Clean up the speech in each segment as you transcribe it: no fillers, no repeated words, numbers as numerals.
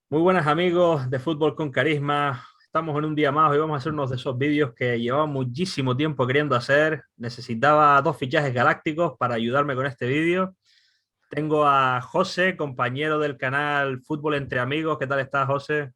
Muy buenas amigos de Fútbol con Carisma. Estamos en un día más. Hoy vamos a hacer unos de esos vídeos que llevaba muchísimo tiempo queriendo hacer. Necesitaba dos fichajes galácticos para ayudarme con este vídeo. Tengo a José, compañero del canal Fútbol entre Amigos. ¿Qué tal estás, José?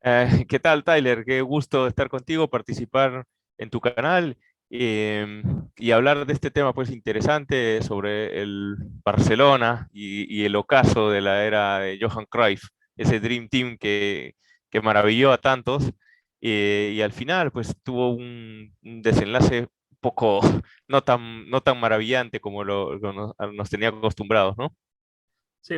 ¿Qué tal, Tyler? Qué gusto estar contigo, participar en tu canal y hablar de este tema pues interesante sobre el Barcelona y el ocaso de la era de Johan Cruyff, ese Dream Team que maravilló a tantos y al final pues tuvo un desenlace un poco no tan maravillante como nos tenía acostumbrados, ¿no? Sí,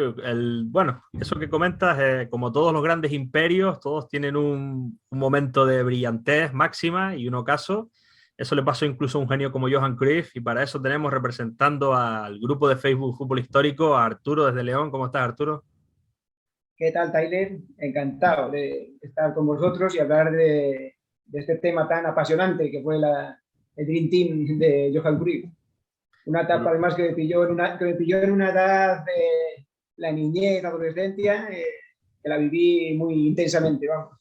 bueno, eso que comentas, como todos los grandes imperios, todos tienen un momento de brillantez máxima y un ocaso. Eso le pasó incluso a un genio como Johan Cruyff y para eso tenemos representando al grupo de Facebook Fútbol Histórico a Arturo desde León. ¿Cómo estás, Arturo? ¿Qué tal, Tyler? Encantado de estar con vosotros y hablar de este tema tan apasionante que fue el Dream Team de Johan Cruyff. Una etapa además que me pilló en una edad de la niñez, adolescencia, que la viví muy intensamente, vamos.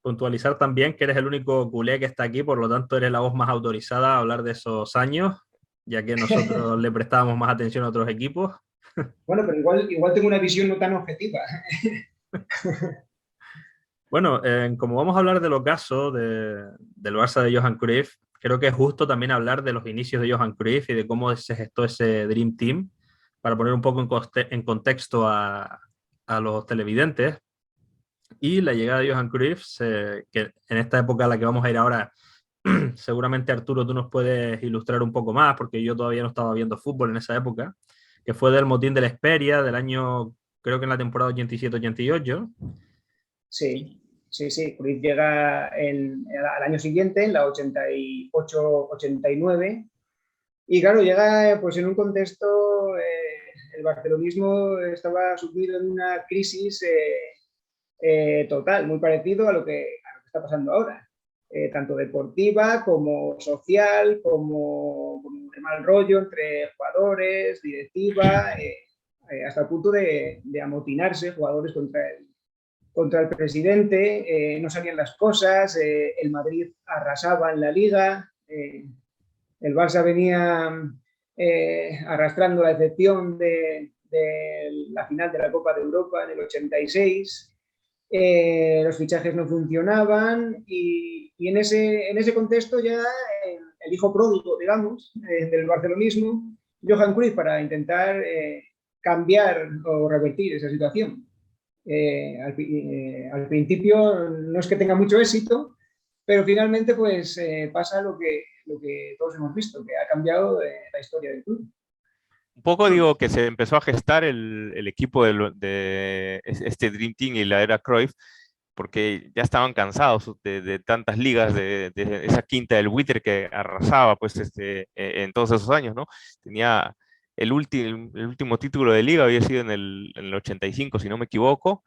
Puntualizar también que eres el único culé que está aquí, por lo tanto eres la voz más autorizada a hablar de esos años, ya que nosotros le prestábamos más atención a otros equipos. Bueno, pero igual tengo una visión no tan objetiva. Bueno, como vamos a hablar del ocaso del Barça de Johan Cruyff, creo que es justo también hablar de los inicios de Johan Cruyff y de cómo se gestó ese Dream Team, para poner un poco en contexto a los televidentes. Y la llegada de Johan Cruyff, que en esta época a la que vamos a ir ahora, seguramente Arturo tú nos puedes ilustrar un poco más, porque yo todavía no estaba viendo fútbol en esa época, que fue del motín de la Esperia, del año, creo que en la temporada 87-88. Sí, sí, sí. Cruyff llega al año siguiente, en la 88-89. Y claro, llega pues en un contexto, el barcelonismo estaba sumido en una crisis total, muy parecido a lo que está pasando ahora, tanto deportiva como social, como de mal rollo entre jugadores, directiva, hasta el punto de amotinarse jugadores contra el presidente, no salían las cosas, el Madrid arrasaba en la liga, el Barça venía arrastrando la excepción de la final de la Copa de Europa en el 86. Los fichajes no funcionaban y en ese contexto ya el hijo pródigo, digamos, del barcelonismo, Johan Cruyff, para intentar cambiar o revertir esa situación. Al principio no es que tenga mucho éxito, pero finalmente pues pasa lo que todos hemos visto, que ha cambiado la historia del club. Un poco digo que se empezó a gestar el equipo de este Dream Team y la era Cruyff, porque ya estaban cansados de tantas ligas, de esa quinta del Buitre que arrasaba pues, en todos esos años, ¿no? Tenía el último título de liga, había sido en el 85, si no me equivoco,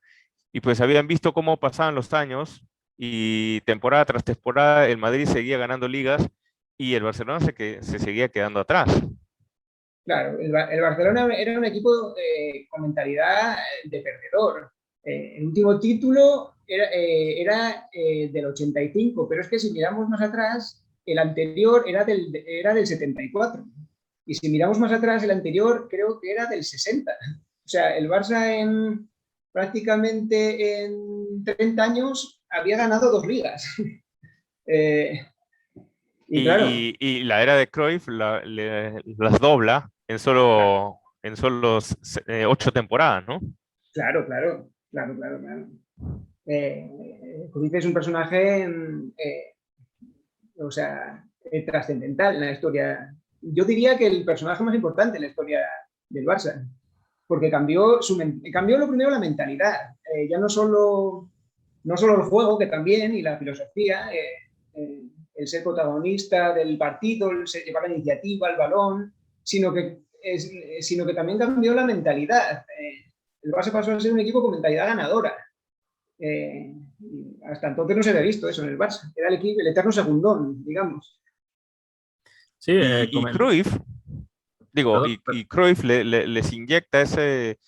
y pues habían visto cómo pasaban los años y temporada tras temporada el Madrid seguía ganando ligas y el Barcelona se seguía quedando atrás. Claro, el Barcelona era un equipo con mentalidad de perdedor. El último título era del 85, pero es que si miramos más atrás, el anterior era del 74. Y si miramos más atrás, el anterior creo que era del 60. O sea, el Barça prácticamente en 30 años había ganado dos ligas. Eh, y claro, Y la era de Cruyff las dobla en solo 8 temporadas, ¿no? claro, claro, claro, claro, claro. Cruyff es un personaje, o sea, trascendental en la historia. Yo diría que el personaje más importante en la historia del Barça, porque cambió lo primero la mentalidad, ya no solo el juego, que también, y la filosofía, el ser protagonista del partido, el llevar la iniciativa, el balón, sino que, sino que también cambió la mentalidad. El Barça pasó a ser un equipo con mentalidad ganadora. Eh, Hasta entonces no se había visto eso en el Barça. Era el eterno segundón, digamos. Sí, Y Cruyff, digo, perdón, y Cruyff les inyecta ese,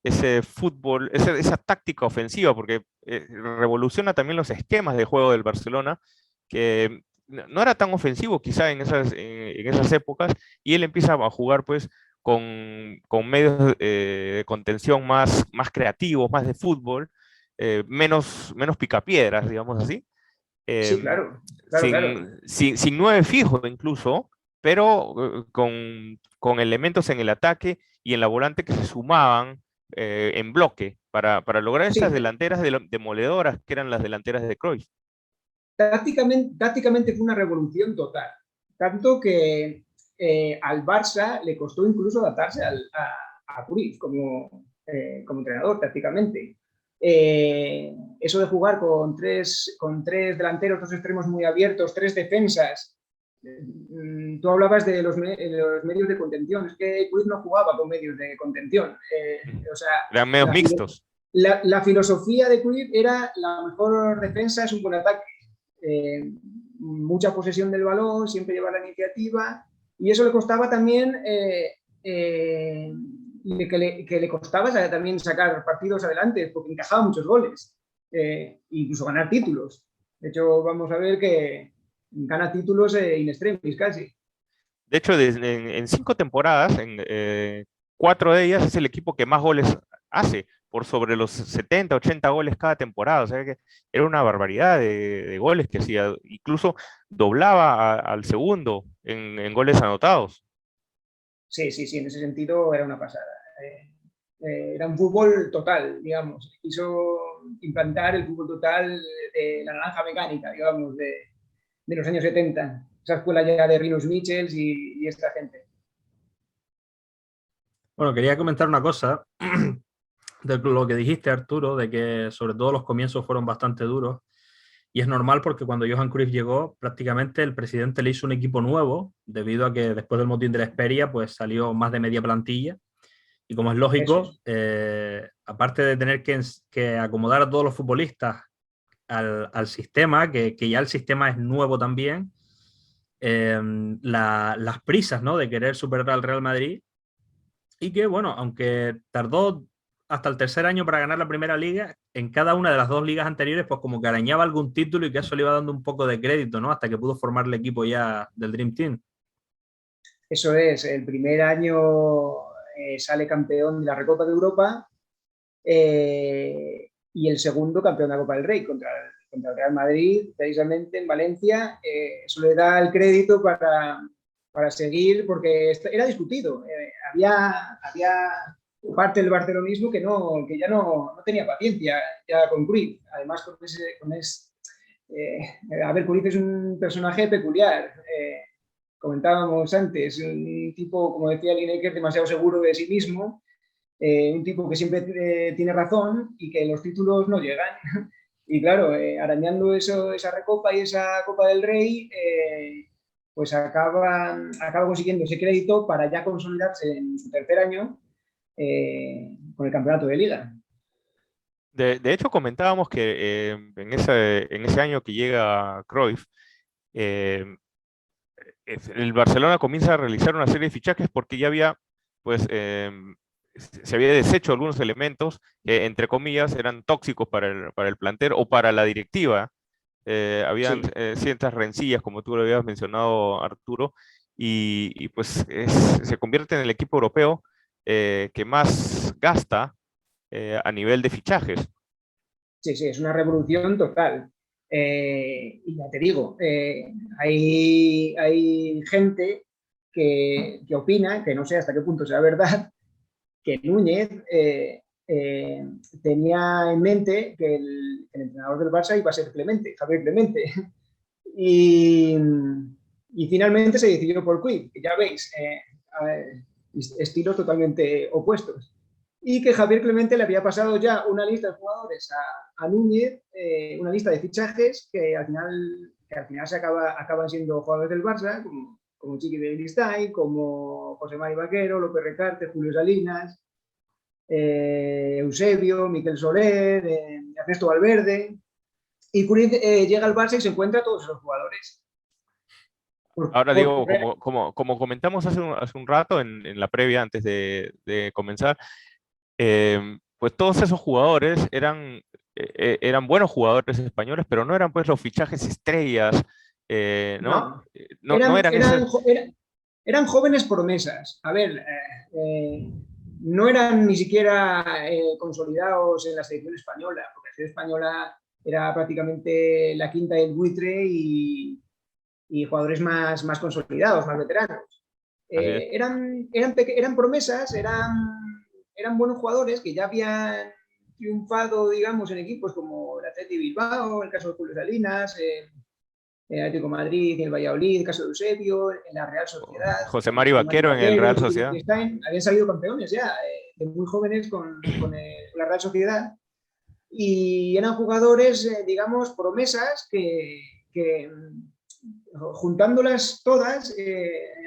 ese fútbol, esa táctica ofensiva, porque revoluciona también los esquemas de juego del Barcelona, que no era tan ofensivo quizá en esas épocas, y él empieza a jugar pues con medios de contención más creativos, más de fútbol, menos picapiedras, digamos así, Sí, eh, claro, claro, claro. sin nueve fijo incluso, pero con elementos en el ataque y en la volante que se sumaban en bloque para lograr estas Sí, delanteras demoledoras que eran las delanteras de Cruyff. tácticamente fue una revolución total. Tanto que al Barça le costó incluso adaptarse a Cruyff como entrenador, tácticamente. Eso de jugar con tres delanteros, dos extremos muy abiertos, tres defensas. Tú hablabas de los medios de contención. Es que Cruyff no jugaba con medios de contención. O sea, Eran medios la, mixtos. la filosofía de Cruyff era la mejor defensa es un buen ataque. Mucha posesión del balón, siempre llevar la iniciativa, y eso le costaba también que le costaba también sacar partidos adelante, porque encajaba muchos goles, incluso ganar títulos. De hecho, vamos a ver que gana títulos in extremis casi. De hecho, en 5 temporadas, en 4 de ellas es el equipo que más goles hace, por sobre los 70, 80 goles cada temporada. O sea que era una barbaridad de goles que hacía. Incluso doblaba al segundo en goles anotados. Sí, sí, sí, en ese sentido era una pasada. Era un fútbol total, digamos. Quiso implantar el fútbol total de la naranja mecánica, digamos, de los años 70. Esa escuela ya de Rinus Michels y esta gente. Bueno, quería comentar una cosa de lo que dijiste, Arturo, de que sobre todo los comienzos fueron bastante duros. Y es normal porque cuando Johan Cruyff llegó, prácticamente el presidente le hizo un equipo nuevo, debido a que después del motín de la Esperia, pues salió más de media plantilla. Y como es lógico, aparte de tener que acomodar a todos los futbolistas al sistema, que ya el sistema es nuevo también, las prisas, ¿no?, de querer superar al Real Madrid, y que, bueno, aunque tardó hasta el tercer año para ganar la primera liga, en cada una de las dos ligas anteriores, pues como que arañaba algún título y que eso le iba dando un poco de crédito, ¿no?, hasta que pudo formar el equipo ya del Dream Team. Eso es, el primer año sale campeón de la Recopa de Europa y el segundo campeón de la Copa del Rey contra el Real Madrid, precisamente en Valencia. Eso le da el crédito para seguir, porque era discutido. Había parte del barcelonismo que ya no tenía paciencia ya con Cruyff. Además, a ver, Cruyff es un personaje peculiar. Comentábamos antes, un tipo, como decía Lineker, demasiado seguro de sí mismo, un tipo que siempre tiene razón y que los títulos no llegan. Y claro, arañando esa Recopa y esa Copa del Rey, pues acaba consiguiendo ese crédito para ya consolidarse en su tercer año con el campeonato de Liga. De hecho, comentábamos que en ese año que llega Cruyff, el Barcelona comienza a realizar una serie de fichajes porque ya había, pues, se había deshecho algunos elementos que, entre comillas, eran tóxicos para el plantel o para la directiva. Habían Sí. ciertas rencillas, como tú lo habías mencionado, Arturo, y pues se convierte en el equipo europeo que más gasta a nivel de fichajes. Sí, sí, es una revolución total. Y ya te digo, hay gente que opina, que no sé hasta qué punto sea verdad, que Núñez tenía en mente que el entrenador del Barça iba a ser Clemente, Javier Clemente. Y, y finalmente se decidió por Cruyff, que ya veis, estilos totalmente opuestos. Y que Javier Clemente le había pasado ya una lista de jugadores a Núñez, una lista de fichajes que al final acaban siendo jugadores del Barça, como Chiqui de Cristal, como José Mari Vaquero, López Recarte, Julio Salinas, Eusebio, Miquel Soler, Ernesto Valverde. Y Cruyff llega al Barça y se encuentra a todos esos jugadores. Ahora digo, como comentamos hace un rato en la previa, antes de comenzar, Pues todos esos jugadores eran buenos jugadores españoles, pero no eran pues los fichajes estrellas, ¿no? No, No eran ese... eran jóvenes promesas. A ver, no eran ni siquiera consolidados en la selección española, porque la selección española era prácticamente la quinta del buitre y jugadores más consolidados, más veteranos. Eran promesas, eran buenos jugadores que ya habían triunfado, digamos, en equipos como el Athletic Bilbao, el caso de Julio Salinas, el Atlético de Madrid, el Valladolid, el caso de Eusebio, en la Real Sociedad, José Mari Vaquero en el Real Sociedad. Habían salido campeones ya, de muy jóvenes con la Real Sociedad, y eran jugadores, digamos, promesas que juntándolas todas,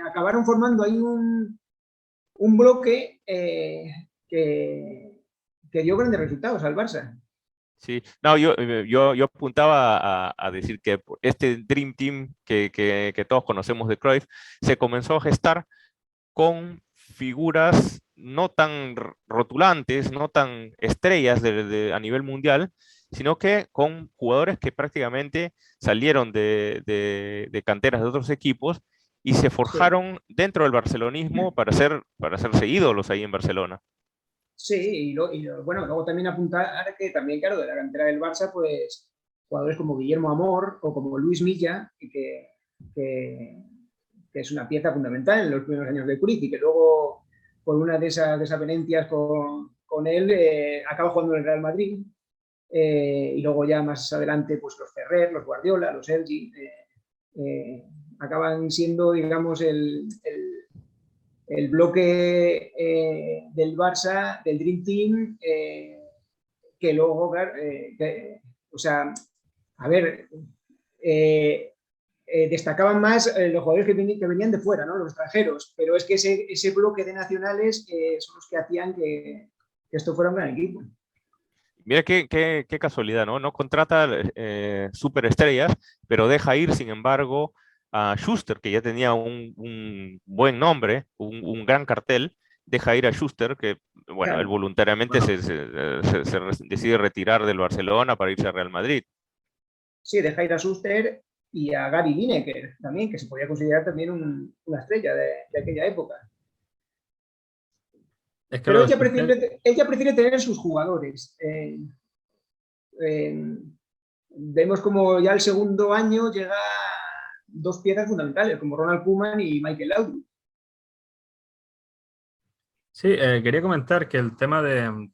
acabaron formando ahí un bloque que dio grandes resultados al Barça. Sí, no, yo apuntaba a decir que este Dream Team que todos conocemos de Cruyff se comenzó a gestar con figuras no tan rotulantes, no tan estrellas a nivel mundial, sino que con jugadores que prácticamente salieron de canteras de otros equipos y se forjaron dentro del barcelonismo para hacerse ídolos ahí en Barcelona. Sí, bueno, luego también apuntar que también, claro, de la cantera del Barça, pues jugadores como Guillermo Amor o como Luis Milla, que es una pieza fundamental en los primeros años de Cruyff y que luego, por una de esas desavenencias con él, acaba jugando en el Real Madrid. Y luego ya más adelante, pues los Ferrer, los Guardiola, los Sergi, acaban siendo, digamos, el bloque del Barça, del Dream Team, que luego, o sea, a ver, destacaban más los jugadores que venían de fuera, ¿no? Los extranjeros, pero es que ese bloque de nacionales son los que hacían que esto fuera un gran equipo. Mira qué casualidad, ¿no? No contrata superestrellas, pero deja ir, sin embargo, a Schuster, que ya tenía un buen nombre, un gran cartel, deja ir a Schuster, que, bueno, Claro. él voluntariamente decide retirar del Barcelona para irse a Real Madrid. Sí, deja ir a Schuster y a Gary Lineker también, que se podía considerar también una estrella de aquella época. Es que Pero ella prefiere tener sus jugadores. Vemos como ya el segundo año llega dos piezas fundamentales, como Ronald Koeman y Michael Laudrup. Sí, quería comentar que el tema de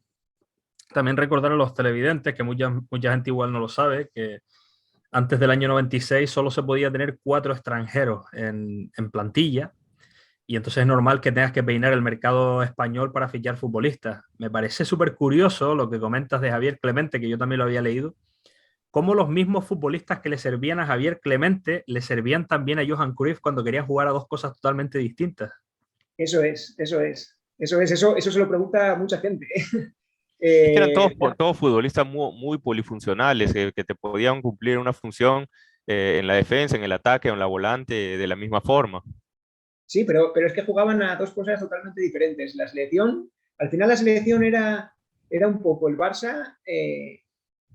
también recordar a los televidentes, que mucha gente igual no lo sabe, que antes del año 96 solo se podía tener 4 extranjeros en plantilla, y entonces es normal que tengas que peinar el mercado español para fichar futbolistas. Me parece súper curioso lo que comentas de Javier Clemente, que yo también lo había leído, cómo los mismos futbolistas que le servían a Javier Clemente le servían también a Johan Cruyff cuando quería jugar a dos cosas totalmente distintas. Eso se lo pregunta mucha gente. Es que eran todos futbolistas muy polifuncionales, que te podían cumplir una función en la defensa, en el ataque, o en la volante, de la misma forma. Sí, pero es que jugaban a dos cosas totalmente diferentes. La selección, al final la selección era un poco el Barça,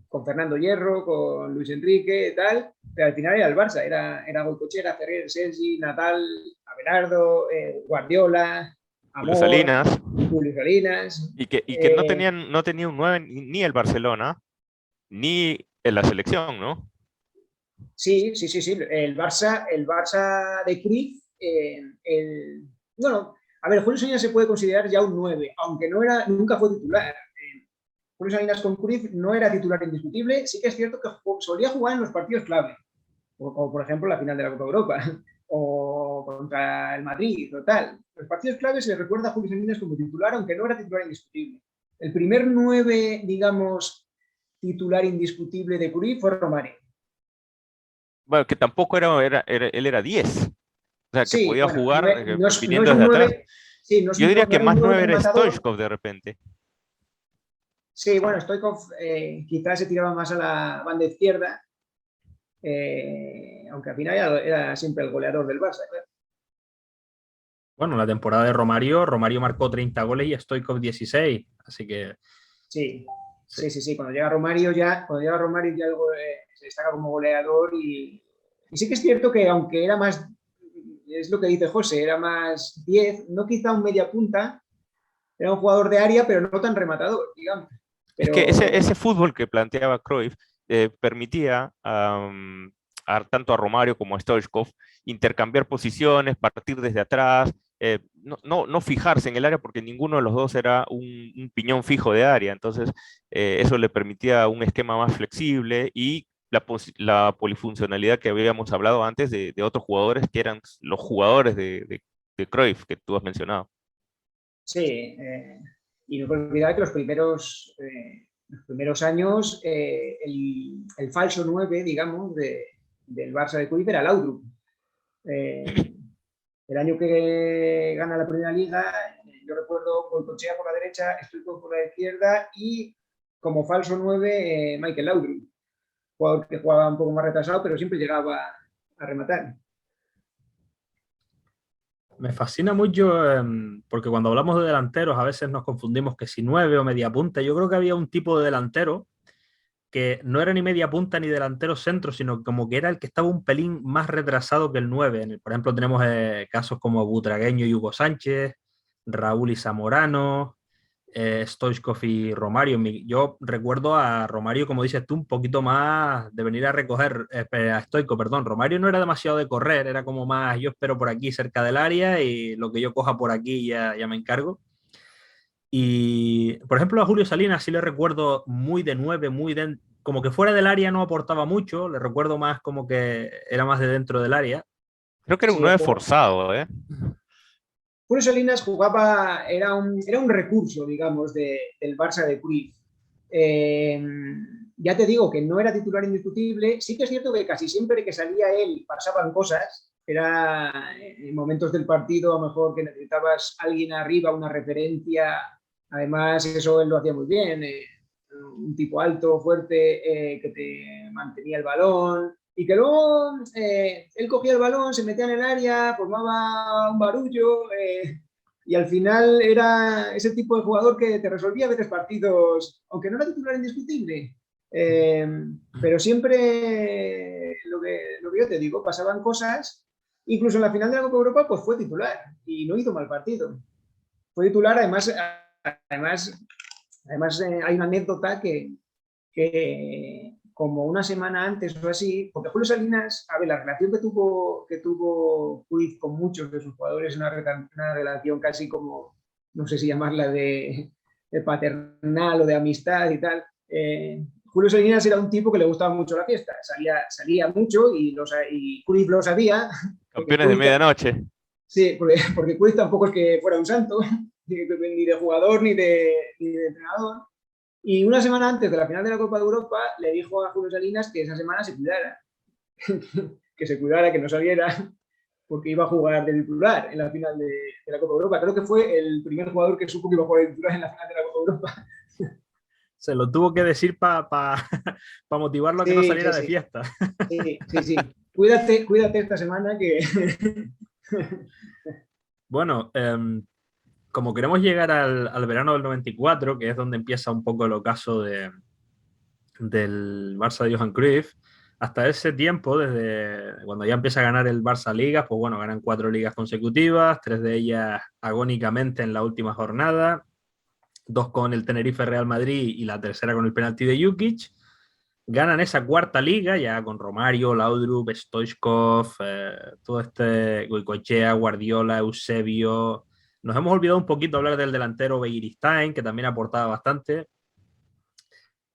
con Fernando Hierro, con Luis Enrique y tal, pero al final era el Barça, era Goicoechea, Ferrer, Sergi, Natal, Abelardo, Guardiola, Julio Amor, Salinas. Julio Salinas. Y que no tenía un 9 ni el Barcelona, ni en la selección, ¿no? Sí. El Barça de Cruyff, bueno, a ver, Julio Salinas se puede considerar ya un 9, aunque nunca fue titular. Julio Salinas con Cruyff no era titular indiscutible. Sí que es cierto que solía jugar en los partidos clave, como por ejemplo la final de la Copa Europa o contra el Madrid o tal. Los partidos clave se le recuerda a Julio Salinas como titular, aunque no era titular indiscutible. El primer 9, digamos, titular indiscutible de Cruyff fue Romario. Bueno, que tampoco él era 10. O sea, que Sí, podía bueno, jugar no es viniendo un desde 9, atrás. sí, Yo diría que más 9 era matador. Stoichkov de repente. Sí, bueno, Stoichkov quizás se tiraba más a la banda izquierda, aunque al final era siempre el goleador del Barça. Bueno, la temporada de Romario marcó 30 goles y Stoichkov 16, así que... Sí, sí. Cuando llega Romario ya se destaca como goleador y sí que es cierto que aunque era más, es lo que dice José, era más 10, no quizá un media punta, era un jugador de área, pero no tan rematador, digamos. Es que Pero ese fútbol que planteaba Cruyff permitía tanto a Romario como a Stoichkov intercambiar posiciones, partir desde atrás, no fijarse en el área porque ninguno de los dos era un piñón fijo de área. Entonces, eso le permitía un esquema más flexible y la polifuncionalidad que habíamos hablado antes de otros jugadores que eran los jugadores de Cruyff que tú has mencionado. sí, y no hay que olvidar que los primeros años, el falso 9, digamos, del Barça de Cruyff era Laudrup. El año que gana la primera liga, yo recuerdo Goicoechea por la derecha, Stoichkov por la izquierda y como falso 9, Michael Laudrup, jugador que jugaba un poco más retrasado, pero siempre llegaba a rematar. Me fascina mucho porque cuando hablamos de delanteros a veces nos confundimos que si 9 o media punta. Yo creo que había un tipo de delantero que no era ni media punta ni delantero centro, sino como que era el que estaba un pelín más retrasado que el 9. Por ejemplo, tenemos casos como Butragueño y Hugo Sánchez, Raúl y Zamorano, Stoichkov y Romario. Yo recuerdo a Romario, como dices tú, un poquito más de venir a recoger, a Stoichkov, perdón. Romario no era demasiado de correr, era como más yo espero por aquí cerca del área y lo que yo coja por aquí ya me encargo. Y, por ejemplo, a Julio Salinas sí le recuerdo muy de 9, como que fuera del área no aportaba mucho, le recuerdo más como que era más de dentro del área. Creo que era un Sí, 9 forzado, ¿eh? Julio Salinas jugaba, era un recurso, digamos, del Barça de Cruyff. Ya te digo que no era titular indiscutible. Sí que es cierto que casi siempre que salía él pasaban cosas. Era en momentos del partido, a lo mejor que necesitabas alguien arriba, una referencia. Además, eso él lo hacía muy bien. Un tipo alto, fuerte, que te mantenía el balón. Y que luego él cogía el balón, se metía en el área, formaba un barullo y al final era ese tipo de jugador que te resolvía a veces partidos, aunque no era titular indiscutible. Eh, pero siempre lo que yo te digo, pasaban cosas, incluso en la final de la Copa Europa, pues fue titular y no hizo mal partido. Fue titular, además hay una anécdota que como una semana antes o así, porque Julio Salinas, a ver, la relación que tuvo Cruyff con muchos de sus jugadores es una relación casi como, no sé si llamarla de paternal o de amistad y tal. Julio Salinas era un tipo que le gustaba mucho la fiesta, salía mucho y Cruyff lo sabía. Campeones de medianoche. Sí, porque Cruyff tampoco es que fuera un santo, ni de jugador ni de entrenador. Y una semana antes de la final de la Copa de Europa le dijo a Julio Salinas que esa semana se cuidara, que se cuidara, que no saliera, porque iba a jugar de titular en la final de la Copa de Europa. Creo que fue el primer jugador que supo que iba a jugar de titular en la final de la Copa de Europa. Se lo tuvo que decir para motivarlo a que no saliera de fiesta. Sí. Cuídate esta semana que... Bueno, como queremos llegar al verano del 94, que es donde empieza un poco el ocaso del Barça de Johan Cruyff, hasta ese tiempo, desde cuando ya empieza a ganar el Barça Ligas, pues bueno, ganan 4 ligas consecutivas, 3 de ellas agónicamente en la última jornada, 2 con el Tenerife Real Madrid y la tercera con el penalti de Jukic. Ganan esa cuarta liga ya con Romario, Laudrup, Stoichkov, todo este Goicoechea, Guardiola, Eusebio. Nos hemos olvidado un poquito hablar del delantero Begiristain, que también aportaba bastante.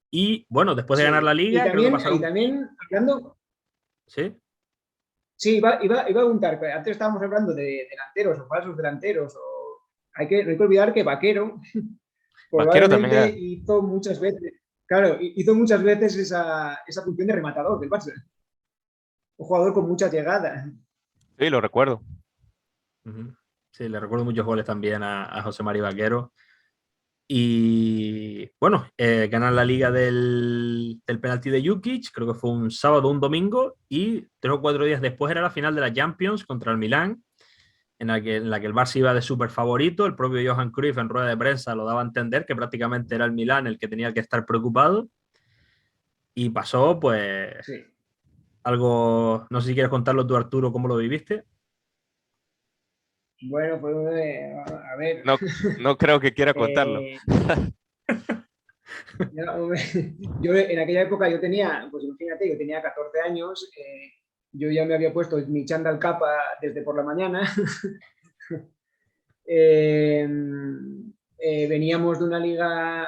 Y bueno, después de ganar la Y liga, creo que pasaron. también hablando... ¿Sí? Sí, iba a preguntar, antes estábamos hablando de delanteros o falsos delanteros, no hay que olvidar que Vaquero Vaquero también probablemente era. hizo muchas veces esa función de rematador del Barça. Un jugador con mucha llegada. Sí, lo recuerdo. Sí, le recuerdo muchos goles también a José María Vaquero. Y bueno, ganan la liga del penalti de Jukic, creo que fue un sábado o un domingo, y 3 o 4 días después era la final de la Champions contra el Milán. en la que el Barça iba de súper favorito. El propio Johan Cruyff en rueda de prensa lo daba a entender que prácticamente era el Milán el que tenía que estar preocupado. Y pasó, pues, Sí. algo, no sé si quieres contarlo tú, Arturo, cómo lo viviste. Bueno, pues a ver. No, no creo que quiera contarlo. eh, yo en aquella época yo tenía, pues imagínate, yo tenía 14 años, yo ya me había puesto mi chándal capa desde por la mañana. Eh, Veníamos de una liga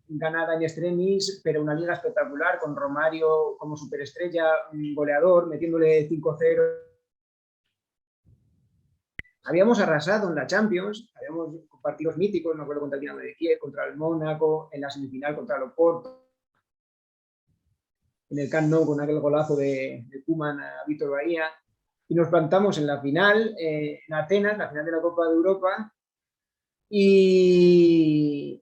ganada en extremis, pero una liga espectacular, con Romario como superestrella, un goleador, metiéndole 5-0. Habíamos arrasado en la Champions, habíamos partidos míticos, me acuerdo contra el Dinamo de Kiev, contra el Mónaco, en la semifinal contra el Oporto, en el Camp Nou con aquel golazo de Koeman a Víctor Bahía, y nos plantamos en la final, en Atenas, la final de la Copa de Europa, y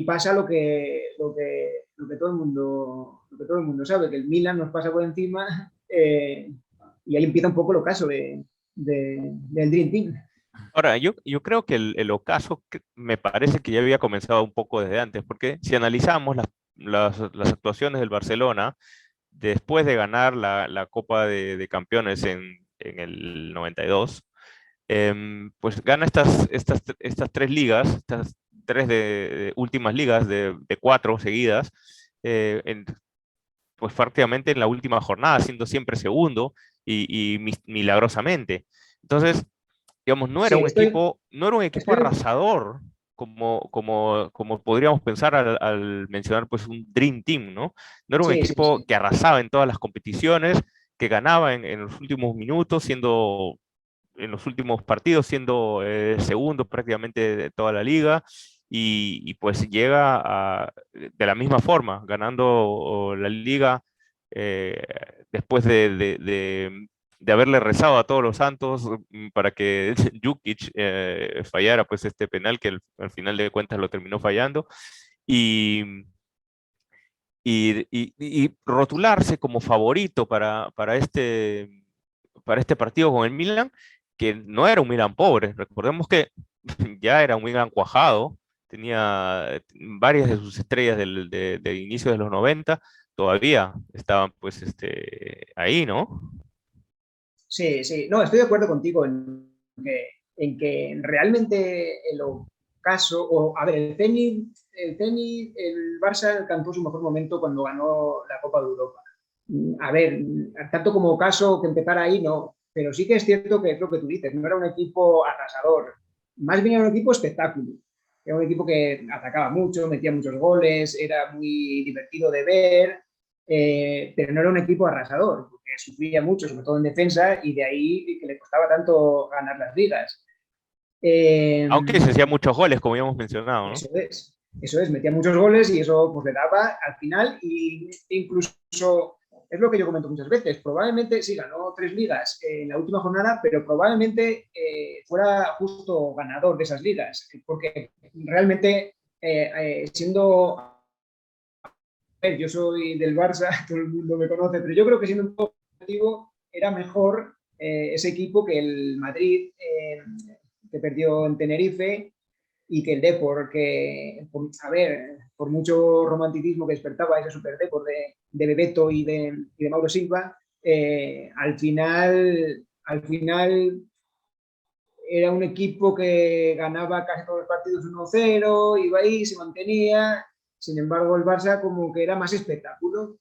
pasa lo que todo el mundo sabe, que el Milan nos pasa por encima, y ahí empieza un poco el ocaso del Dream Team. Ahora, yo creo que el ocaso me parece que ya había comenzado un poco desde antes, porque si analizamos las actuaciones del Barcelona, después de ganar la Copa de Campeones en el 92, pues gana estas tres ligas, estas tres de últimas ligas de cuatro seguidas, pues prácticamente en la última jornada, siendo siempre segundo y milagrosamente. Entonces, digamos, Sí, no era un equipo estoy, arrasador, como podríamos pensar al mencionar pues un Dream Team, ¿no? No era un sí, sí, equipo sí. que arrasaba en todas las competiciones, que ganaba en los últimos minutos, siendo en los últimos partidos, siendo segundo prácticamente de toda la liga, y pues llega de la misma forma, ganando la liga eh, después de haberle rezado a todos los santos para que Jukic fallara pues este penal que al final de cuentas lo terminó fallando, y, y rotularse como favorito para este partido con el Milan, que no era un Milan pobre. Recordemos que ya era un Milan cuajado, tenía varias de sus estrellas de inicio de los 90 todavía estaban pues ahí, ¿no? Sí, sí, no, estoy de acuerdo contigo en que realmente el ocaso, o a ver, el Barça alcanzó su mejor momento cuando ganó la Copa de Europa. A ver, tanto como ocaso que empezara ahí, no, pero sí que es cierto que es lo que tú dices, no era un equipo arrasador, más bien era un equipo espectáculo. Era un equipo que atacaba mucho, metía muchos goles, era muy divertido de ver, pero no era un equipo arrasador, porque sufría mucho, sobre todo en defensa, y de ahí que le costaba tanto ganar las ligas. Eh, Aunque se hacían muchos goles, como ya hemos mencionado, ¿no? eso es, metía muchos goles y eso pues le daba al final, y incluso es lo que yo comento muchas veces, probablemente sí ganó 3 ligas en la última jornada, pero probablemente fuera justo ganador de esas ligas, porque realmente siendo yo soy del Barça, todo el mundo me conoce, pero yo creo que siendo un poco objetivo era mejor ese equipo que el Madrid, que perdió en Tenerife, y que el Depor, a ver, por mucho romanticismo que despertaba ese Super Depor de Bebeto y de Mauro Silva, al final era un equipo que ganaba casi todos los partidos 1-0, iba ahí, se mantenía. Sin embargo, el Barça como que era más espectáculo.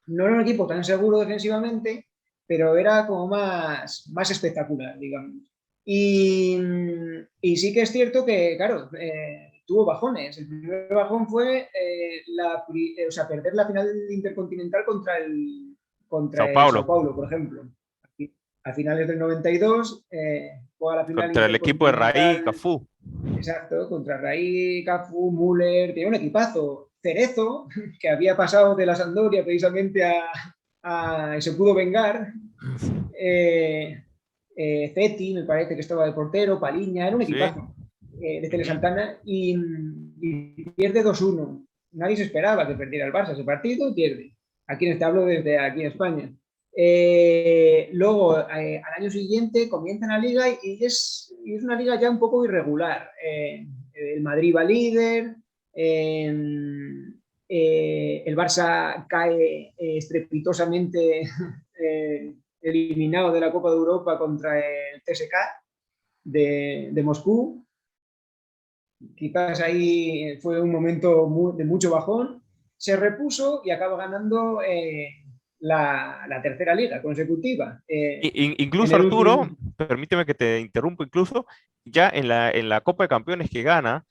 No era un equipo tan seguro defensivamente, pero era como más espectacular, digamos. Y sí que es cierto que, claro, tuvo bajones. El primer bajón fue perder la final intercontinental contra Sao el Paulo, Sao Paulo, por ejemplo. A finales del 92, juega la final contra el equipo de Raí, intercontinental, Cafú. exacto, contra Raí, Cafu, Müller, tenía un equipazo. Cerezo, que había pasado de la Sampdoria precisamente se pudo vengar. Eh, Zeti, me parece que estaba de portero, Paliña, era un Sí. equipazo de Tele Ujú. Santana, y pierde 2-1. Nadie se esperaba que perdiera el Barça ese partido, pierde. Aquí te hablo desde aquí en España. Luego, al año siguiente comienza la liga y es una liga ya un poco irregular. El Madrid va líder, el Barça cae estrepitosamente eliminado de la Copa de Europa contra el CSKA de Moscú. Quizás ahí fue un momento de mucho bajón. Se repuso y acaba ganando la tercera liga consecutiva. Incluso Arturo, permíteme que te interrumpa, incluso ya en la Copa de Campeones que gana,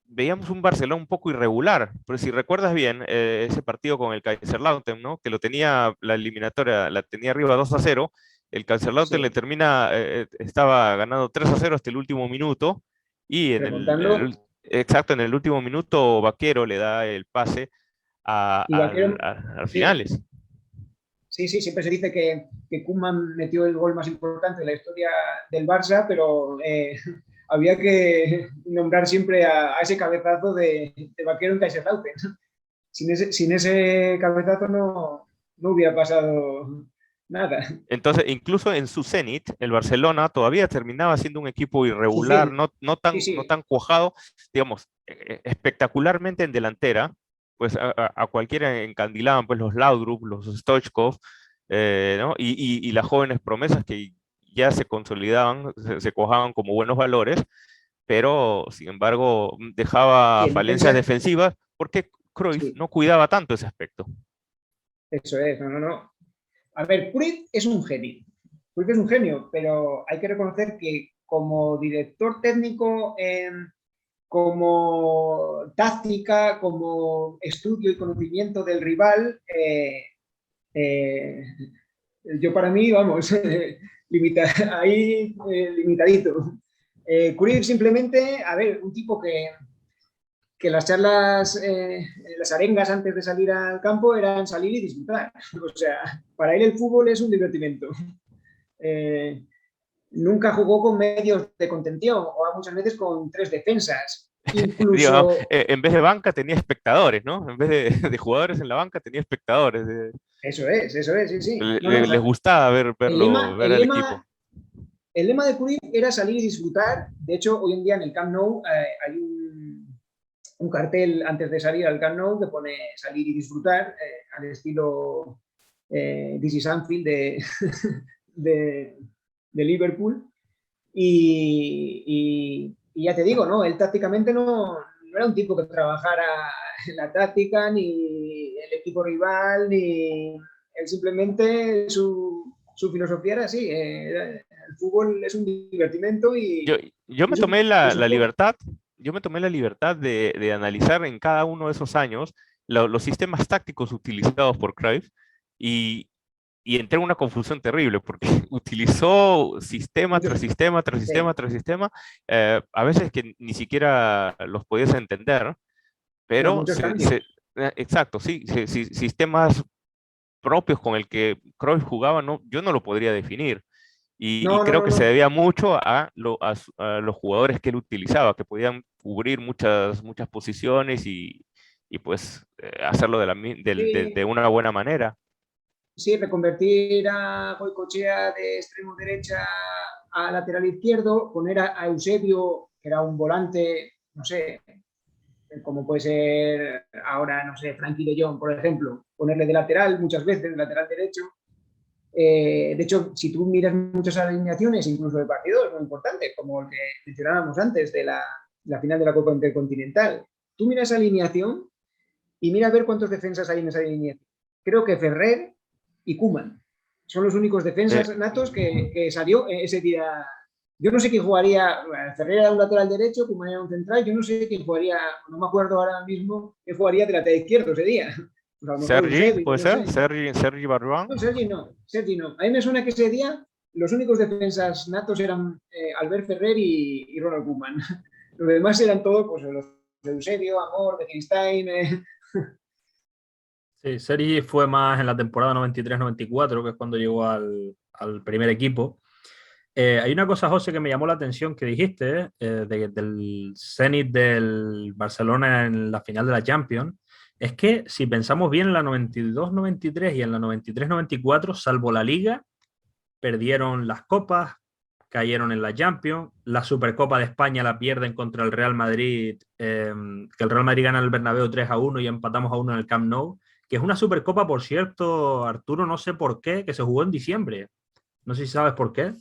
veíamos un Barcelona un poco irregular, pero si recuerdas bien ese partido con el Kaiserslautern, ¿no? Que lo tenía, la eliminatoria, la tenía arriba 2-0, el Kaiserslautern Sí. le termina, estaba ganando 3-0 hasta el último minuto, y exacto, en el último minuto Vaquero le da el pase Y Vaquero, a sí, finales. sí, siempre se dice que Koeman metió el gol más importante en la historia del Barça, pero había que nombrar siempre a ese cabezazo de Vaquero en Kaiserslautern. Sin ese cabezazo no hubiera pasado nada. Entonces, incluso en su cenit, el Barcelona todavía terminaba siendo un equipo Su irregular, fin, no sí. tan cuajado, digamos, espectacularmente en delantera, pues a cualquiera encandilaban pues los Laudrup, los Stoichkov, ¿no? Y las jóvenes promesas que ya se consolidaban, se cuajaban como buenos valores, pero sin embargo Sí, dejaba en falencias defensa, defensivas porque Cruyff sí, no cuidaba tanto ese aspecto. eso es, no. A ver, Cruyff es un genio. Cruyff es un genio, pero hay que reconocer que como director técnico, como táctica, como estudio y conocimiento del rival, eh, yo para mí, vamos, limitadito. Cruyff simplemente, a ver, un tipo que las charlas, las arengas antes de salir al campo eran salir y disfrutar. O sea, para él el fútbol es un divertimento. Eh, Nunca jugó con medios de contención, o muchas veces con tres defensas. Digamos, Incluso, en vez de banca tenía espectadores, ¿no? En vez de jugadores en la banca tenía espectadores. eso es, sí, sí. Les gustaba El lema, ver al equipo. el lema de Cruyff era salir y disfrutar. De hecho, hoy en día en el Camp Nou hay un cartel antes de salir al Camp Nou que pone salir y disfrutar al estilo This is Anfield de, de Liverpool. Y ya te digo, ¿no? Él tácticamente no era un tipo que trabajara en la táctica, ni el equipo rival, ni él simplemente su filosofía era así. El fútbol es un divertimento Yo me tomé la libertad, yo me tomé la libertad de analizar en cada uno de esos años los sistemas tácticos utilizados por Cruyff y, y entré en una confusión terrible porque utilizó sistema tras muchos, sistema, tras sistema, sí, tras sistema, a veces que ni siquiera los podías entender, no, pero muchos cambios. exacto, sí, sistemas propios con el que Cruyff jugaba, no, yo no lo podría definir. Y creo que se No. debía mucho a los jugadores que él utilizaba, que podían cubrir muchas posiciones y pues hacerlo de Sí, una buena manera. sí, reconvertir a Goicoechea de extremo derecha a lateral izquierdo, poner a Eusebio, que era un volante, no sé, como puede ser ahora, no sé, Frankie de Jong, por ejemplo, ponerle de lateral muchas veces, de lateral derecho. De hecho, si tú miras muchas alineaciones, incluso de partidos muy importantes, como el que mencionábamos antes de la final de la Copa Intercontinental, tú miras esa alineación y mira a ver cuántos defensas hay en esa alineación. Creo que Ferrer y Koeman son los únicos Eh, defensas natos que salió ese día. Yo no sé quién jugaría, Ferrer era un lateral derecho, Koeman era un central, yo no sé quién jugaría, no me acuerdo ahora mismo, quién jugaría de lateral izquierdo ese día. Pues a lo mejor Sergi, Eusebio, ¿puede no ser? sé. Sergi Barjuan. No, Sergi no. A mí me suena que ese día los únicos defensas natos eran Albert Ferrer y Ronald Koeman. Los demás eran todos, pues, los de Eusebio, Amor, de Bekenstein. Sí, Sergi fue más en la temporada 93-94, que es cuando llegó al primer equipo. Hay una cosa, José, que me llamó la atención que dijiste, del Zenit del Barcelona en la final de la Champions. Es que si pensamos bien en la 92-93 y en la 93-94, salvo la Liga, perdieron las copas, cayeron en la Champions, la Supercopa de España la pierden contra el Real Madrid, que el Real Madrid gana el Bernabéu 3-1 y empatamos a 1 en el Camp Nou, que es una Supercopa, por cierto, Arturo, no sé por qué, que se jugó en diciembre. No sé si sabes por qué.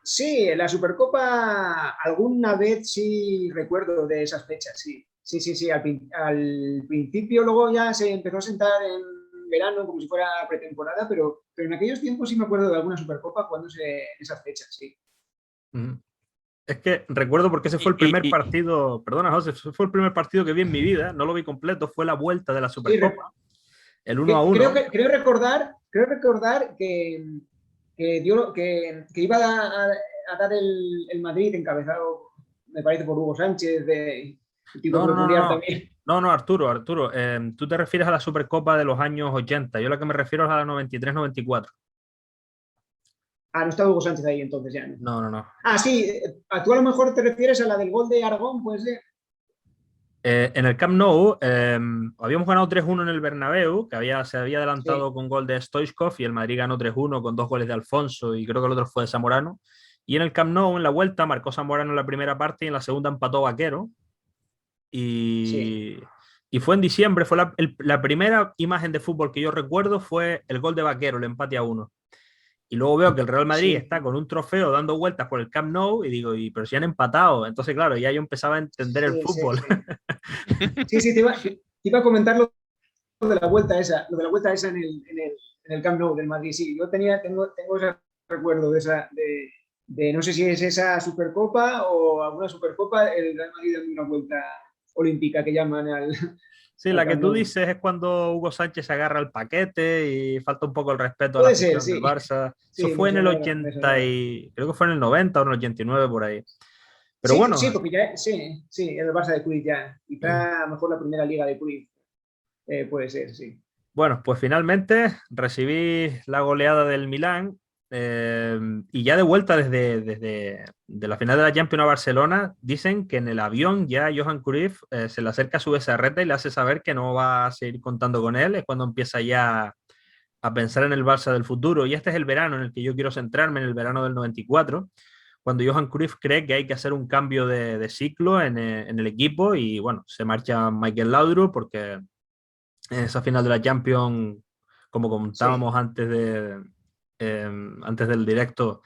Sí, la Supercopa alguna vez sí recuerdo de esas fechas, sí. Sí, sí, sí. Al principio luego ya se empezó a sentar en verano como si fuera pretemporada, pero en aquellos tiempos sí me acuerdo de alguna Supercopa jugándose en esas fechas, sí. Es que recuerdo porque ese fue el primer partido, perdona José, ese fue el primer partido que vi en mi vida, no lo vi completo, fue la vuelta de la Supercopa, el 1-1. Creo recordar que iba a dar el Madrid encabezado, me parece, por Hugo Sánchez, de tipo peculiar también. No, Arturo, tú te refieres a la Supercopa de los años 80, yo la que me refiero es a la 93-94. Ah, no está Hugo Sánchez ahí entonces ya, ¿no? No. Ah, sí, tú a lo mejor te refieres a la del gol de Aragón, pues. En el Camp Nou habíamos ganado 3-1 en el Bernabéu, que se había adelantado con gol de Stoichkov y el Madrid ganó 3-1 con 2 goles de Alfonso y creo que el otro fue de Zamorano. Y en el Camp Nou, en la vuelta, marcó Zamorano en la primera parte y en la segunda empató Vaquero. Y fue en diciembre, fue la primera imagen de fútbol que yo recuerdo fue el gol de Vaquero, el empate a 1. Y luego veo que el Real Madrid está con un trofeo dando vueltas por el Camp Nou y digo, pero si han empatado. Entonces, claro, ya yo empezaba a entender el fútbol. Sí, te iba a comentar lo de la vuelta esa, en el Camp Nou del Madrid. Sí, yo tengo ese recuerdo de no sé si es esa Supercopa o alguna Supercopa, el Real Madrid dando una vuelta olímpica que llaman al... Sí, la que tú dices es cuando Hugo Sánchez se agarra el paquete y falta un poco el respeto a la afición del Barça. Eso fue en el 80 y creo que fue en el 90 o en el 89 por ahí. Pero bueno. Sí, porque ya, el Barça de Cruyff ya. Quizá mejor la primera liga de Cruyff. Puede ser, sí. Bueno, pues finalmente recibí la goleada del Milán y ya de vuelta desde la final de la Champions a Barcelona, dicen que en el avión ya Johan Cruyff se le acerca a su Bezarreta y le hace saber que no va a seguir contando con él. Es cuando empieza ya a pensar en el Barça del futuro. Y este es el verano en el que yo quiero centrarme, en el verano del 94, cuando Johan Cruyff cree que hay que hacer un cambio de ciclo en el equipo y bueno, se marcha Michael Laudrup porque en esa final de la Champions, como comentábamos antes del directo,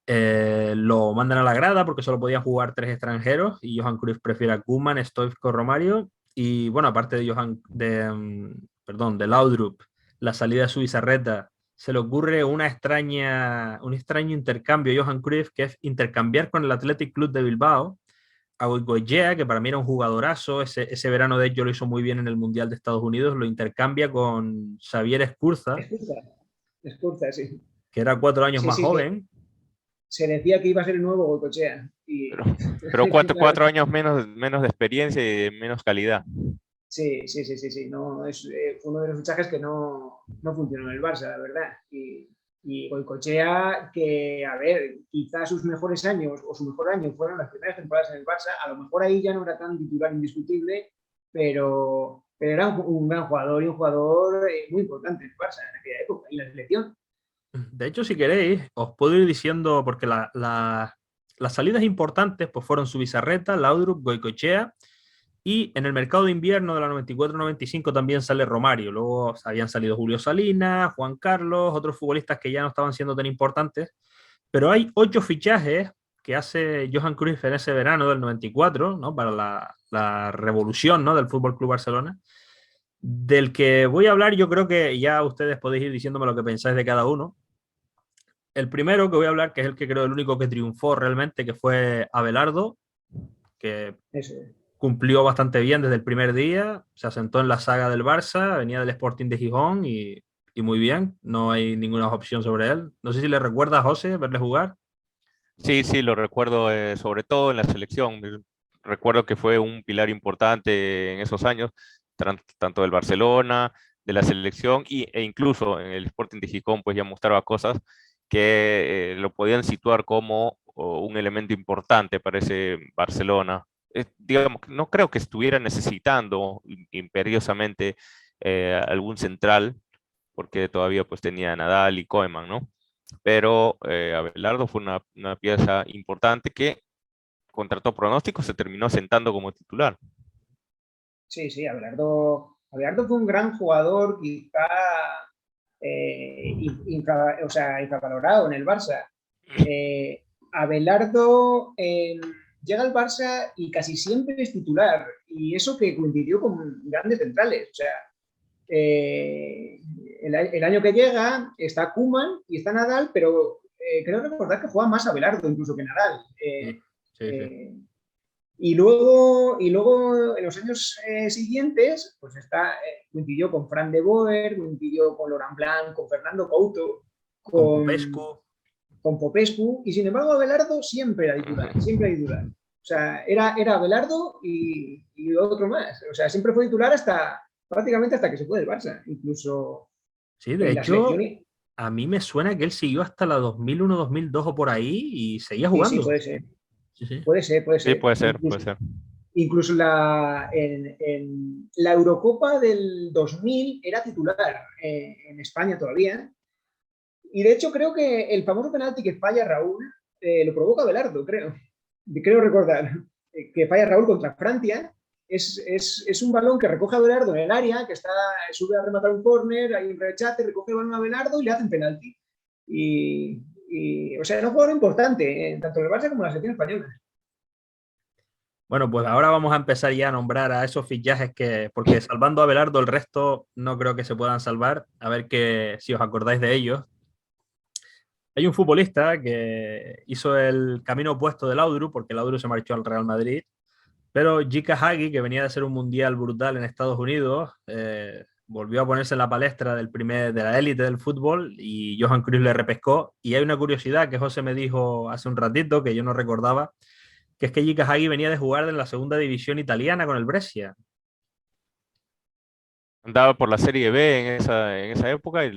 lo mandan a la grada porque solo podían jugar 3 extranjeros y Johan Cruyff prefiere a Koeman, Stoichkov, Romario y bueno, aparte de Laudrup, la salida de su Bizarreta, se le ocurre un extraño intercambio a Johan Cruyff, que es intercambiar con el Athletic Club de Bilbao a Goicoechea, que para mí era un jugadorazo. Ese verano, de hecho, lo hizo muy bien en el Mundial de Estados Unidos. Lo intercambia con Xavier Escurza, sí. Que era 4 años más joven. Se decía que iba a ser el nuevo Goicoechea. Pero 4 años menos de experiencia y de menos calidad. Sí. No, es uno de los fichajes que no funcionó en el Barça, la verdad. Y Goicoechea, que, a ver, quizás sus mejores años o su mejor año fueron las primeras temporadas en el Barça, a lo mejor ahí ya no era tan titular indiscutible, pero era un gran jugador y un jugador muy importante en el Barça en aquella época, y la selección. De hecho, si queréis, os puedo ir diciendo, porque las salidas importantes pues fueron Zubizarreta, Laudrup, Goicoechea, y en el mercado de invierno de la 94-95 también sale Romario. Luego habían salido Julio Salinas, Juan Carlos, otros futbolistas que ya no estaban siendo tan importantes. Pero hay 8 fichajes que hace Johan Cruyff en ese verano del 94, ¿no? Para la revolución, ¿no? Del Fútbol Club Barcelona. Del que voy a hablar, yo creo que ya ustedes podéis ir diciéndome lo que pensáis de cada uno. El primero que voy a hablar, que es el que creo el único que triunfó realmente, que fue Abelardo, que cumplió bastante bien desde el primer día, se asentó en la saga del Barça, venía del Sporting de Gijón y muy bien, no hay ninguna opción sobre él. No sé si le recuerda a José verle jugar. Sí, lo recuerdo, sobre todo en la selección. Recuerdo que fue un pilar importante en esos años, tanto del Barcelona, de la selección e incluso en el Sporting de Gijón, pues ya mostraba cosas que lo podían situar como un elemento importante para ese Barcelona. Digamos, no creo que estuviera necesitando imperiosamente algún central, porque todavía pues tenía a Nadal y Koeman, ¿no? Pero Abelardo fue una pieza importante que contra todo pronóstico se terminó sentando como titular. Sí, sí, Abelardo fue un gran jugador, quizá o sea, infravalorado en el Barça. Abelardo llega al Barça y casi siempre es titular, y eso que coincidió con grandes centrales. O sea, el año que llega está Koeman y está Nadal, pero creo recordar que juega más Abelardo incluso que Nadal. Sí, sí, sí. Y luego en los años siguientes, pues coincidió con Fran de Boer, coincidió con Laurent Blanc, con Fernando Couto, Con Popescu. con Popescu, y sin embargo Abelardo siempre era titular, siempre era titular. O sea, era Abelardo y otro más. O sea, siempre fue titular prácticamente hasta que se fue del Barça. Incluso Sí, de en la hecho, selección. a mí me suena que él siguió hasta la 2001-2002 o por ahí y seguía Sí, sí, jugando. puede ser. Sí, sí. Puede ser, puede Sí, ser. puede ser, puede ser. Incluso en la Eurocopa del 2000 era titular en España todavía. Y de hecho creo que el famoso penalti que falla Raúl lo provoca Abelardo, creo. Creo recordar que falla Raúl contra Francia. Es un balón que recoge Abelardo en el área, que sube a rematar un córner, hay un rechate, recoge el balón a Abelardo y le hacen penalti. O sea, era un jugador importante, tanto en el Barça como en la selección española. Bueno, pues ahora vamos a empezar ya a nombrar a esos fichajes porque salvando a Abelardo, el resto no creo que se puedan salvar. A ver si os acordáis de ellos. Hay un futbolista que hizo el camino opuesto del Laudrup, porque el Laudrup se marchó al Real Madrid, pero Jika Hagi, que venía de ser un mundial brutal en Estados Unidos, volvió a ponerse en la palestra de la élite del fútbol y Johan Cruyff le repescó. Y hay una curiosidad que José me dijo hace un ratito, que yo no recordaba, que es que Jika Hagi venía de jugar en la segunda división italiana con el Brescia. Andaba por la Serie B en esa época.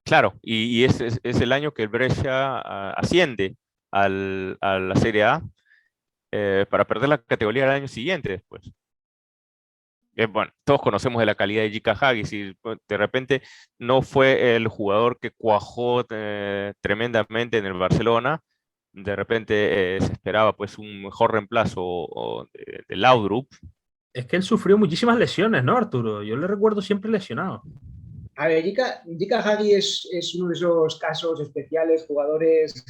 Claro, y es el año que el Brescia asciende a la Serie A para perder la categoría el año siguiente después. Bueno, todos conocemos de la calidad de Jika Hagi. Si de repente no fue el jugador que cuajó tremendamente en el Barcelona, de repente se esperaba pues un mejor reemplazo de Laudrup. Es que él sufrió muchísimas lesiones, ¿no, Arturo? Yo le recuerdo siempre lesionado. A ver, Jika Hagi es uno de esos casos especiales, jugadores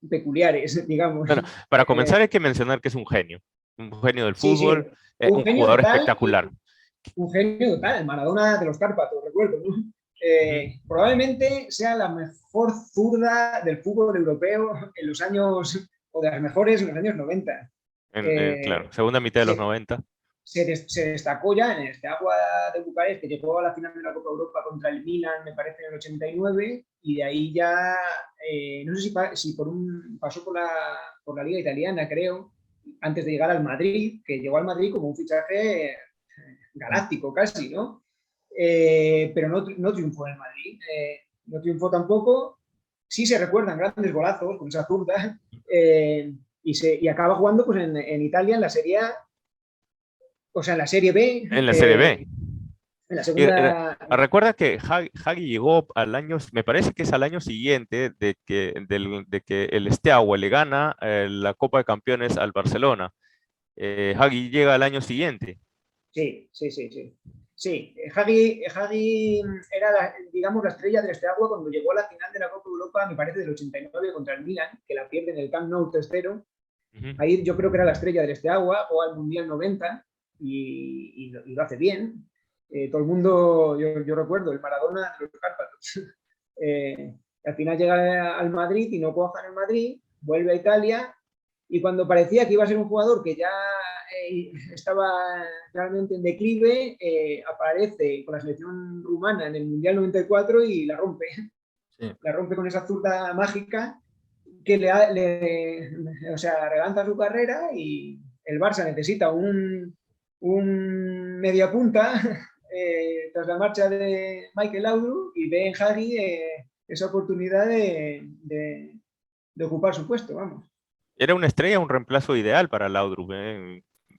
peculiares, digamos. Bueno, para comenzar hay que mencionar que es un genio del Sí, sí, fútbol, un un genio jugador total, espectacular. un genio total, el Maradona de los Cárpatos, recuerdo, ¿no? Probablemente sea la mejor zurda del fútbol europeo en los años, o de las mejores en los años 90. Claro, segunda mitad de los 90. Se destacó ya en este Agua de Bucarest, que llegó a la final de la Copa Europa contra el Milan, me parece, en el 89, y de ahí ya, no sé si pasó por la Liga Italiana, creo, antes de llegar al Madrid, que llegó al Madrid como un fichaje galáctico casi, ¿no? Pero no triunfó en el Madrid, no triunfó tampoco. Sí se recuerdan grandes golazos con esa zurda, y acaba jugando pues, en Italia, en la Serie A. O sea, en la Serie B. En la Serie B. En la segunda. Recuerda que Hagi llegó al año, me parece que es al año siguiente de que el Steaua le gana la Copa de Campeones al Barcelona. Hagi llega al año siguiente. Sí. Sí, Hagi era, digamos, la estrella del Steaua cuando llegó a la final de la Copa de Europa, me parece, del 89 contra el Milan, que la pierde en el Camp Nou 3-0. Ahí yo creo que era la estrella del Steaua, o al Mundial 90. Y lo hace bien. Todo el mundo, yo recuerdo, el Maradona de los Cárpatos. Al final llega al Madrid y no cuaja en el Madrid, vuelve a Italia, y cuando parecía que iba a ser un jugador que ya estaba realmente en declive, aparece con la selección rumana en el Mundial 94 y la rompe. Sí. La rompe con esa zurda mágica que o sea, relanza su carrera, y el Barça necesita un mediapunta tras la marcha de Michael Laudrup, y ve en Hagi esa oportunidad de ocupar su puesto, vamos. Era una estrella, un reemplazo ideal para Laudrup.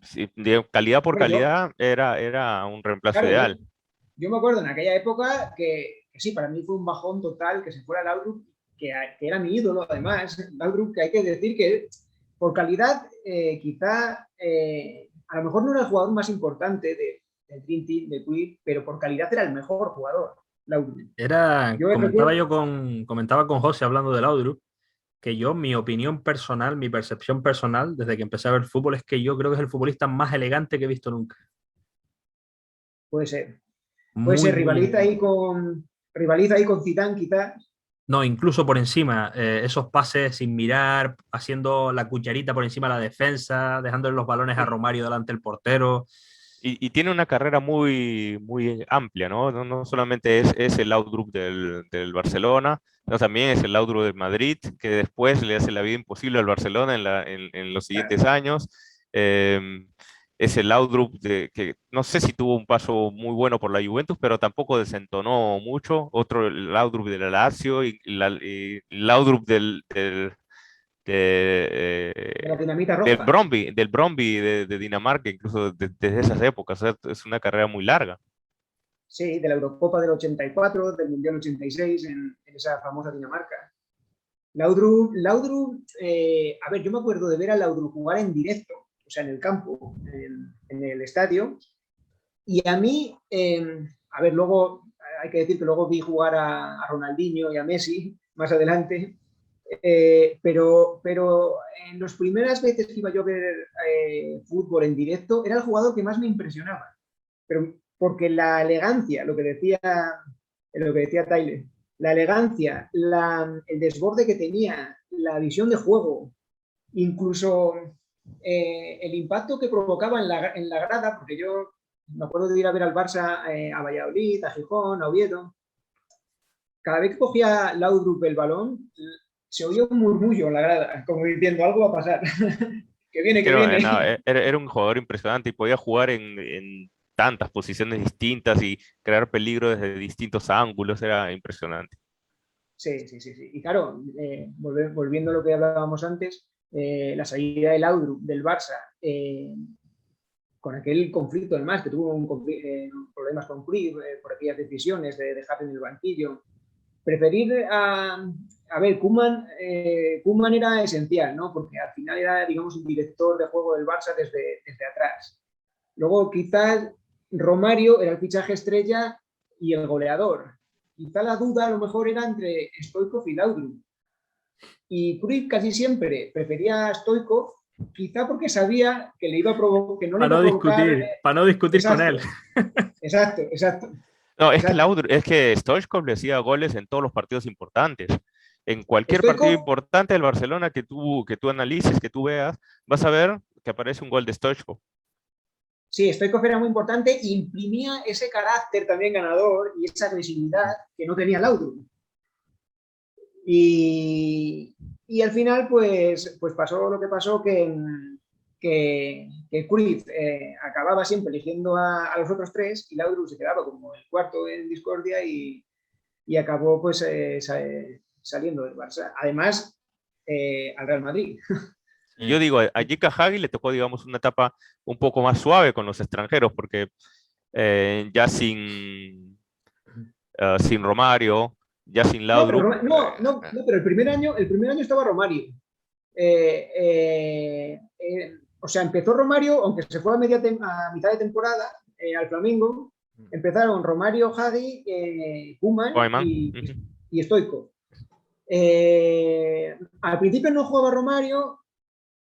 Sí, calidad por Hombre, calidad era un reemplazo claro, ideal. yo me acuerdo en aquella época que sí, para mí fue un bajón total que se fuera Laudrup, que era mi ídolo además. Laudrup, que hay que decir que por calidad quizá a lo mejor no era el jugador más importante del Dream Team de Cruyff, pero por calidad era el mejor jugador, Laudrup. Comentaba con José hablando de Laudrup, que yo, mi opinión personal, mi percepción personal, desde que empecé a ver fútbol, es que yo creo que es el futbolista más elegante que he visto nunca. Puede ser. Muy, rivaliza ahí con Zidane, quizás. No, incluso por encima, esos pases sin mirar, haciendo la cucharita por encima de la defensa, dejándole los balones a Romario delante del portero. Y tiene una carrera muy, muy amplia, ¿no? No solamente es el Laudrup del Barcelona, no, también es el Laudrup del Madrid, que después le hace la vida imposible al Barcelona en los siguientes años. Es el Laudrup que no sé si tuvo un paso muy bueno por la Juventus, pero tampoco desentonó mucho. Otro, el Laudrup del Lazio y Laudrup la dinamita roja. Del Brøndby de Dinamarca, incluso desde esas épocas. O sea, es una carrera muy larga. Sí, de la Eurocopa del 84, del Mundial 86, en esa famosa Dinamarca. Laudrup, a ver, yo me acuerdo de ver a Laudrup jugar en directo, o sea, en el campo, en el estadio, y a mí, a ver, luego, hay que decir que luego vi jugar a Ronaldinho y a Messi más adelante, pero en las primeras veces que iba yo a ver fútbol en directo, era el jugador que más me impresionaba. Pero porque la elegancia, lo que decía Tyler, la elegancia, el desborde que tenía, la visión de juego, incluso el impacto que provocaba en la grada, porque yo me acuerdo de ir a ver al Barça a Valladolid, a Gijón, a Oviedo. Cada vez que cogía Laudrup el balón, se oía un murmullo en la grada, como diciendo, algo va a pasar. que viene. No, era un jugador impresionante y podía jugar en tantas posiciones distintas y crear peligro desde distintos ángulos, era impresionante. Sí. Y claro, volviendo a lo que hablábamos antes, la salida del Laudrup del Barça, con aquel conflicto además, que tuvo problemas con Cruyff por aquellas decisiones de dejar en el banquillo. Preferir a ver, Koeman era esencial, ¿no? Porque al final era, digamos, un director de juego del Barça desde atrás. Luego, quizás Romario era el fichaje estrella y el goleador. Quizá la duda a lo mejor era entre Stoichkov y Laudrup. Y Cruyff casi siempre prefería a Stoichkov, quizá porque sabía que le iba a provocar, que no le iba a provocar... Para no discutir con él. Exacto. No, es que Stoichkov le hacía goles en todos los partidos importantes. En cualquier partido importante del Barcelona que tú analices, que tú veas, vas a ver que aparece un gol de Stoichkov. Sí, Stoichkov era muy importante e imprimía ese carácter también ganador y esa agresividad que no tenía Laudrup. Y al final, pues pasó lo que pasó, que Cruyff acababa siempre eligiendo a los otros tres y Laudrup se quedaba como el cuarto en discordia y acabó pues saliendo del Barça. Además, al Real Madrid. Yo digo, a Jika Hagi le tocó, digamos, una etapa un poco más suave con los extranjeros, porque ya sin Romario, ya sin Laudrup. No, pero el primer año estaba Romario. O sea, empezó Romario, aunque se fue a mitad de temporada al Flamengo. Empezaron Romario, Hagi, Koeman y Stoichkov. Al principio no jugaba Romario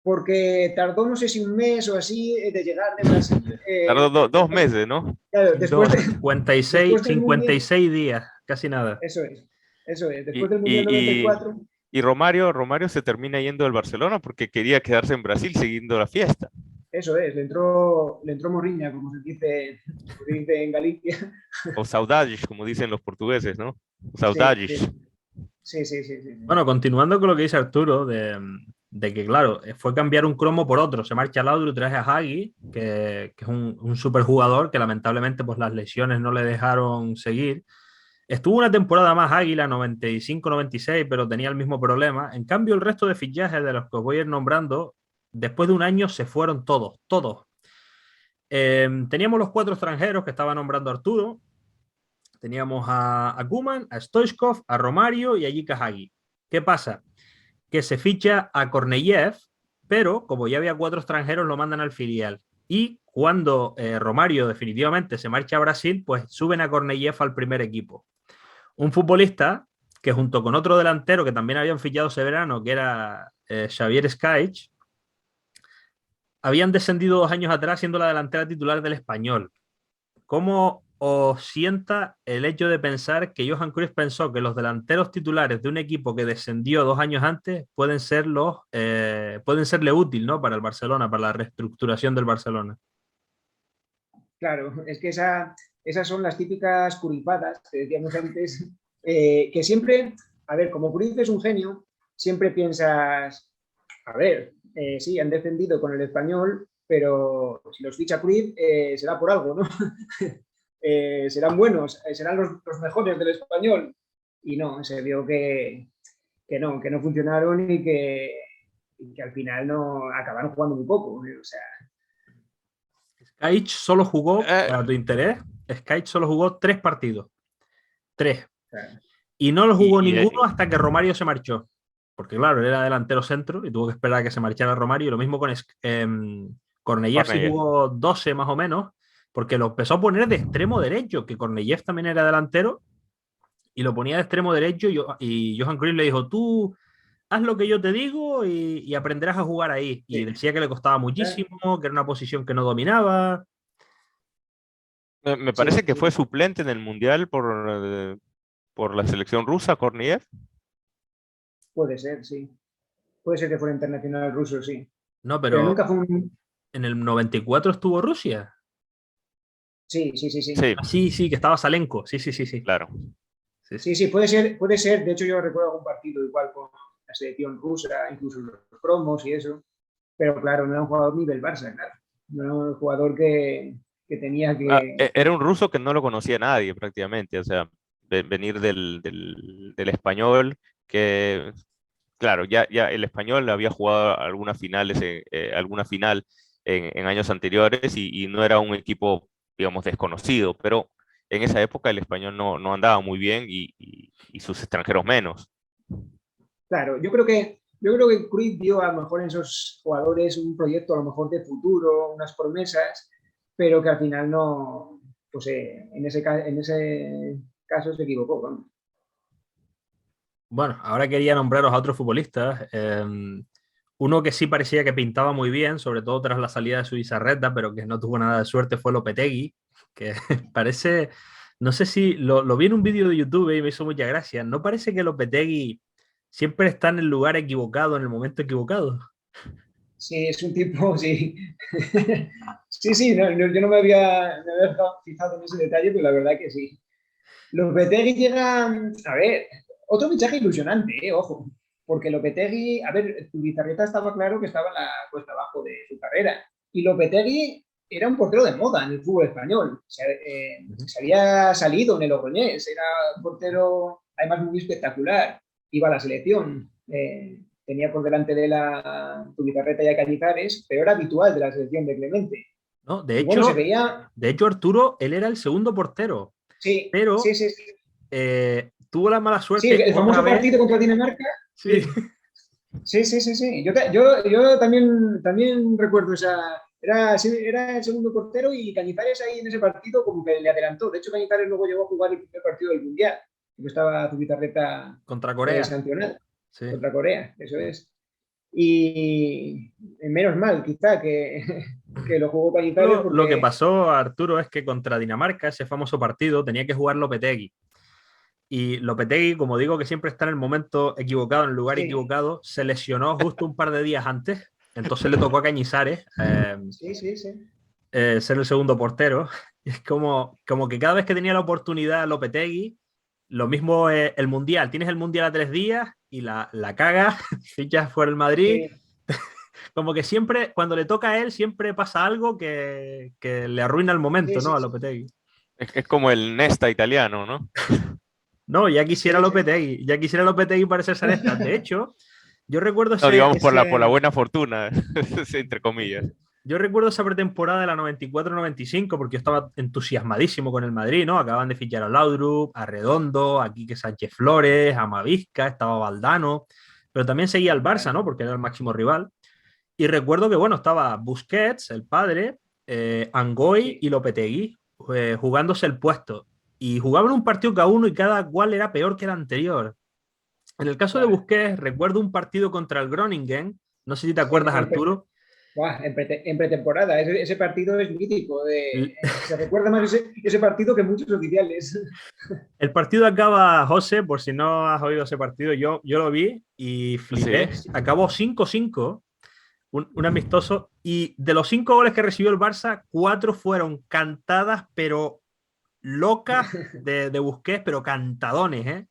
porque tardó, no sé si un mes o así, de llegar de Brasil. Tardó 2 meses, ¿no? Claro, después de 56 días, casi nada. Eso es. Después del Mundial 94. Y Romario se termina yendo del Barcelona porque quería quedarse en Brasil siguiendo la fiesta. Eso es, le entró morriña, como se dice en Galicia. O saudades, como dicen los portugueses, ¿no? Saudades. Sí. Bueno, continuando con lo que dice Arturo, de que, claro, fue cambiar un cromo por otro. Se marcha Laudrup, trae a Hagi, que es un superjugador que lamentablemente pues, las lesiones no le dejaron seguir. Estuvo una temporada más Águila, 95-96, pero tenía el mismo problema. En cambio, el resto de fichajes de los que os voy a ir nombrando, después de un año se fueron todos, todos. Teníamos los 4 extranjeros que estaba nombrando Arturo. Teníamos a Koeman, a Stoichkov, a Romario y a Jika Hagi. ¿Qué pasa? Que se ficha a Korneyev, pero como ya había 4 extranjeros, lo mandan al filial. Y cuando Romario definitivamente se marcha a Brasil, pues suben a Korneyev al primer equipo. Un futbolista que junto con otro delantero que también habían fichado ese verano, que era Xavier Skaich, habían descendido 2 años atrás siendo la delantera titular del Español. ¿Cómo os sienta el hecho de pensar que Johan Cruyff pensó que los delanteros titulares de un equipo que descendió 2 años antes pueden serle útil, ¿no? Para el Barcelona, para la reestructuración del Barcelona? Claro, es que esas son las típicas curipadas que decíamos antes, que siempre, a ver, como Cruyff es un genio, siempre piensas, a ver, sí, han defendido con el Español, pero si los ficha Cruyff será por algo, ¿no? Serán buenos, serán los mejores del Español. Y no, se vio que no funcionaron y que al final no acabaron jugando muy poco. O sea, Skaich solo jugó, para tu interés, Skaich solo jugó 3 partidos. 3. claro. Y no lo jugó ninguno hasta que Romario se marchó. Porque claro, él era delantero centro y tuvo que esperar a que se marchara Romario. Y lo mismo con Korneyev, sí jugó 12 más o menos, porque lo empezó a poner de extremo derecho, que Korneyev también era delantero, y lo ponía de extremo derecho y Johan Cruyff le dijo, tú haz lo que yo te digo y aprenderás a jugar ahí. Y decía que le costaba muchísimo, que era una posición que no dominaba. Me parece que fue suplente en el Mundial por la selección rusa, Korniev. Puede ser, sí. Puede ser que fuera internacional ruso, sí. No, pero nunca fue un... en el 94 estuvo Rusia. Sí. Sí, que estaba Salenko. Sí. Claro. Sí, puede ser. De hecho, yo recuerdo algún partido igual con la selección rusa, incluso los promos y eso. Pero claro, no era un jugador nivel Barça, claro. No era un jugador que tenía que... Era un ruso que no lo conocía nadie prácticamente. O sea, venir del español, que claro, ya el español había jugado algunas finales, alguna final en años anteriores y no era un equipo, digamos, desconocido, pero en esa época el español no andaba muy bien y sus extranjeros menos. Claro, yo creo que Cruyff vio a lo mejor en esos jugadores un proyecto a lo mejor de futuro, unas promesas, pero que al final no, pues en ese caso se equivocó, ¿no? Bueno, ahora quería nombraros a otros futbolistas. Uno que sí parecía que pintaba muy bien, sobre todo tras la salida de Zubizarreta, pero que no tuvo nada de suerte, fue Lopetegui, que parece, no sé si lo vi en un vídeo de YouTube y me hizo mucha gracia. ¿No parece que Lopetegui siempre está en el lugar equivocado, en el momento equivocado? Sí, es un tipo, sí. sí, yo no me había fijado en ese detalle, pero la verdad que sí. Lopetegui llega, a ver, otro fichaje ilusionante, ojo, porque Lopetegui, a ver, Zubizarreta estaba claro que estaba en la cuesta abajo de su carrera, y Lopetegui era un portero de moda en el fútbol español, se había salido en el Logroñés, era un portero además muy espectacular, iba a la selección, tenía por delante de la Zubizarreta y a Cañizares, pero era habitual de la selección de Clemente. No, de hecho, bueno, se veía... de hecho, Arturo, él era el segundo portero. Sí, pero sí. Tuvo la mala suerte. Sí, el famoso partido contra Dinamarca. Sí. Sí. Yo también recuerdo esa. Era el segundo portero y Cañizares ahí en ese partido como que le adelantó. De hecho, Cañizares luego llegó a jugar el primer partido del Mundial, porque estaba Zubizarreta contra Corea. Sancionado. Sí. Contra Corea, eso es. Y menos mal, quizá, que lo jugó Cañizares. Porque... Lo que pasó, Arturo, es que contra Dinamarca, ese famoso partido, tenía que jugar Lopetegui. Y Lopetegui, como digo, que siempre está en el momento equivocado, en el lugar equivocado, se lesionó justo un par de días antes. Entonces le tocó a Cañizares ser el segundo portero. Y es como que cada vez que tenía la oportunidad Lopetegui, lo mismo el Mundial. Tienes el Mundial a 3 días y la caga, fichas fuera el Madrid. Sí. Como que siempre, cuando le toca a él, siempre pasa algo que le arruina el momento, ¿no? A Lopetegui. Es como el Nesta italiano, ¿no? No, ya quisiera Sí, sí. Lopetegui, ya quisiera Lopetegui para ser Saresta. De hecho, yo recuerdo No, ese, digamos por la ese, buena fortuna, entre comillas. yo recuerdo esa pretemporada de la 94-95 porque yo estaba entusiasmadísimo con el Madrid, ¿no? Acaban de fichar a Laudrup, a Redondo, a Quique Sánchez Flores, a Mavisca, estaba Valdano, pero también seguía el Barça, Vale. ¿no? Porque era el máximo rival. Y recuerdo que, bueno, estaba Busquets, el padre, Angoy Sí, y Lopetegui jugándose el puesto. Y jugaban un partido cada uno y cada cual era peor que el anterior. En el caso de vale. Busquets, recuerdo un partido contra el Groningen, no sé si te Sí, acuerdas, Arturo. buah, en pretemporada. Ese partido es mítico. El, Se recuerda más ese partido que muchos oficiales. el partido acaba, José, por si no has oído ese partido, yo lo vi y Sí. flipé. Acabó 5-5, un amistoso, y de los 5 goles que recibió el Barça, 4 fueron cantadas, pero locas de Busquets, pero cantadones, ¿eh?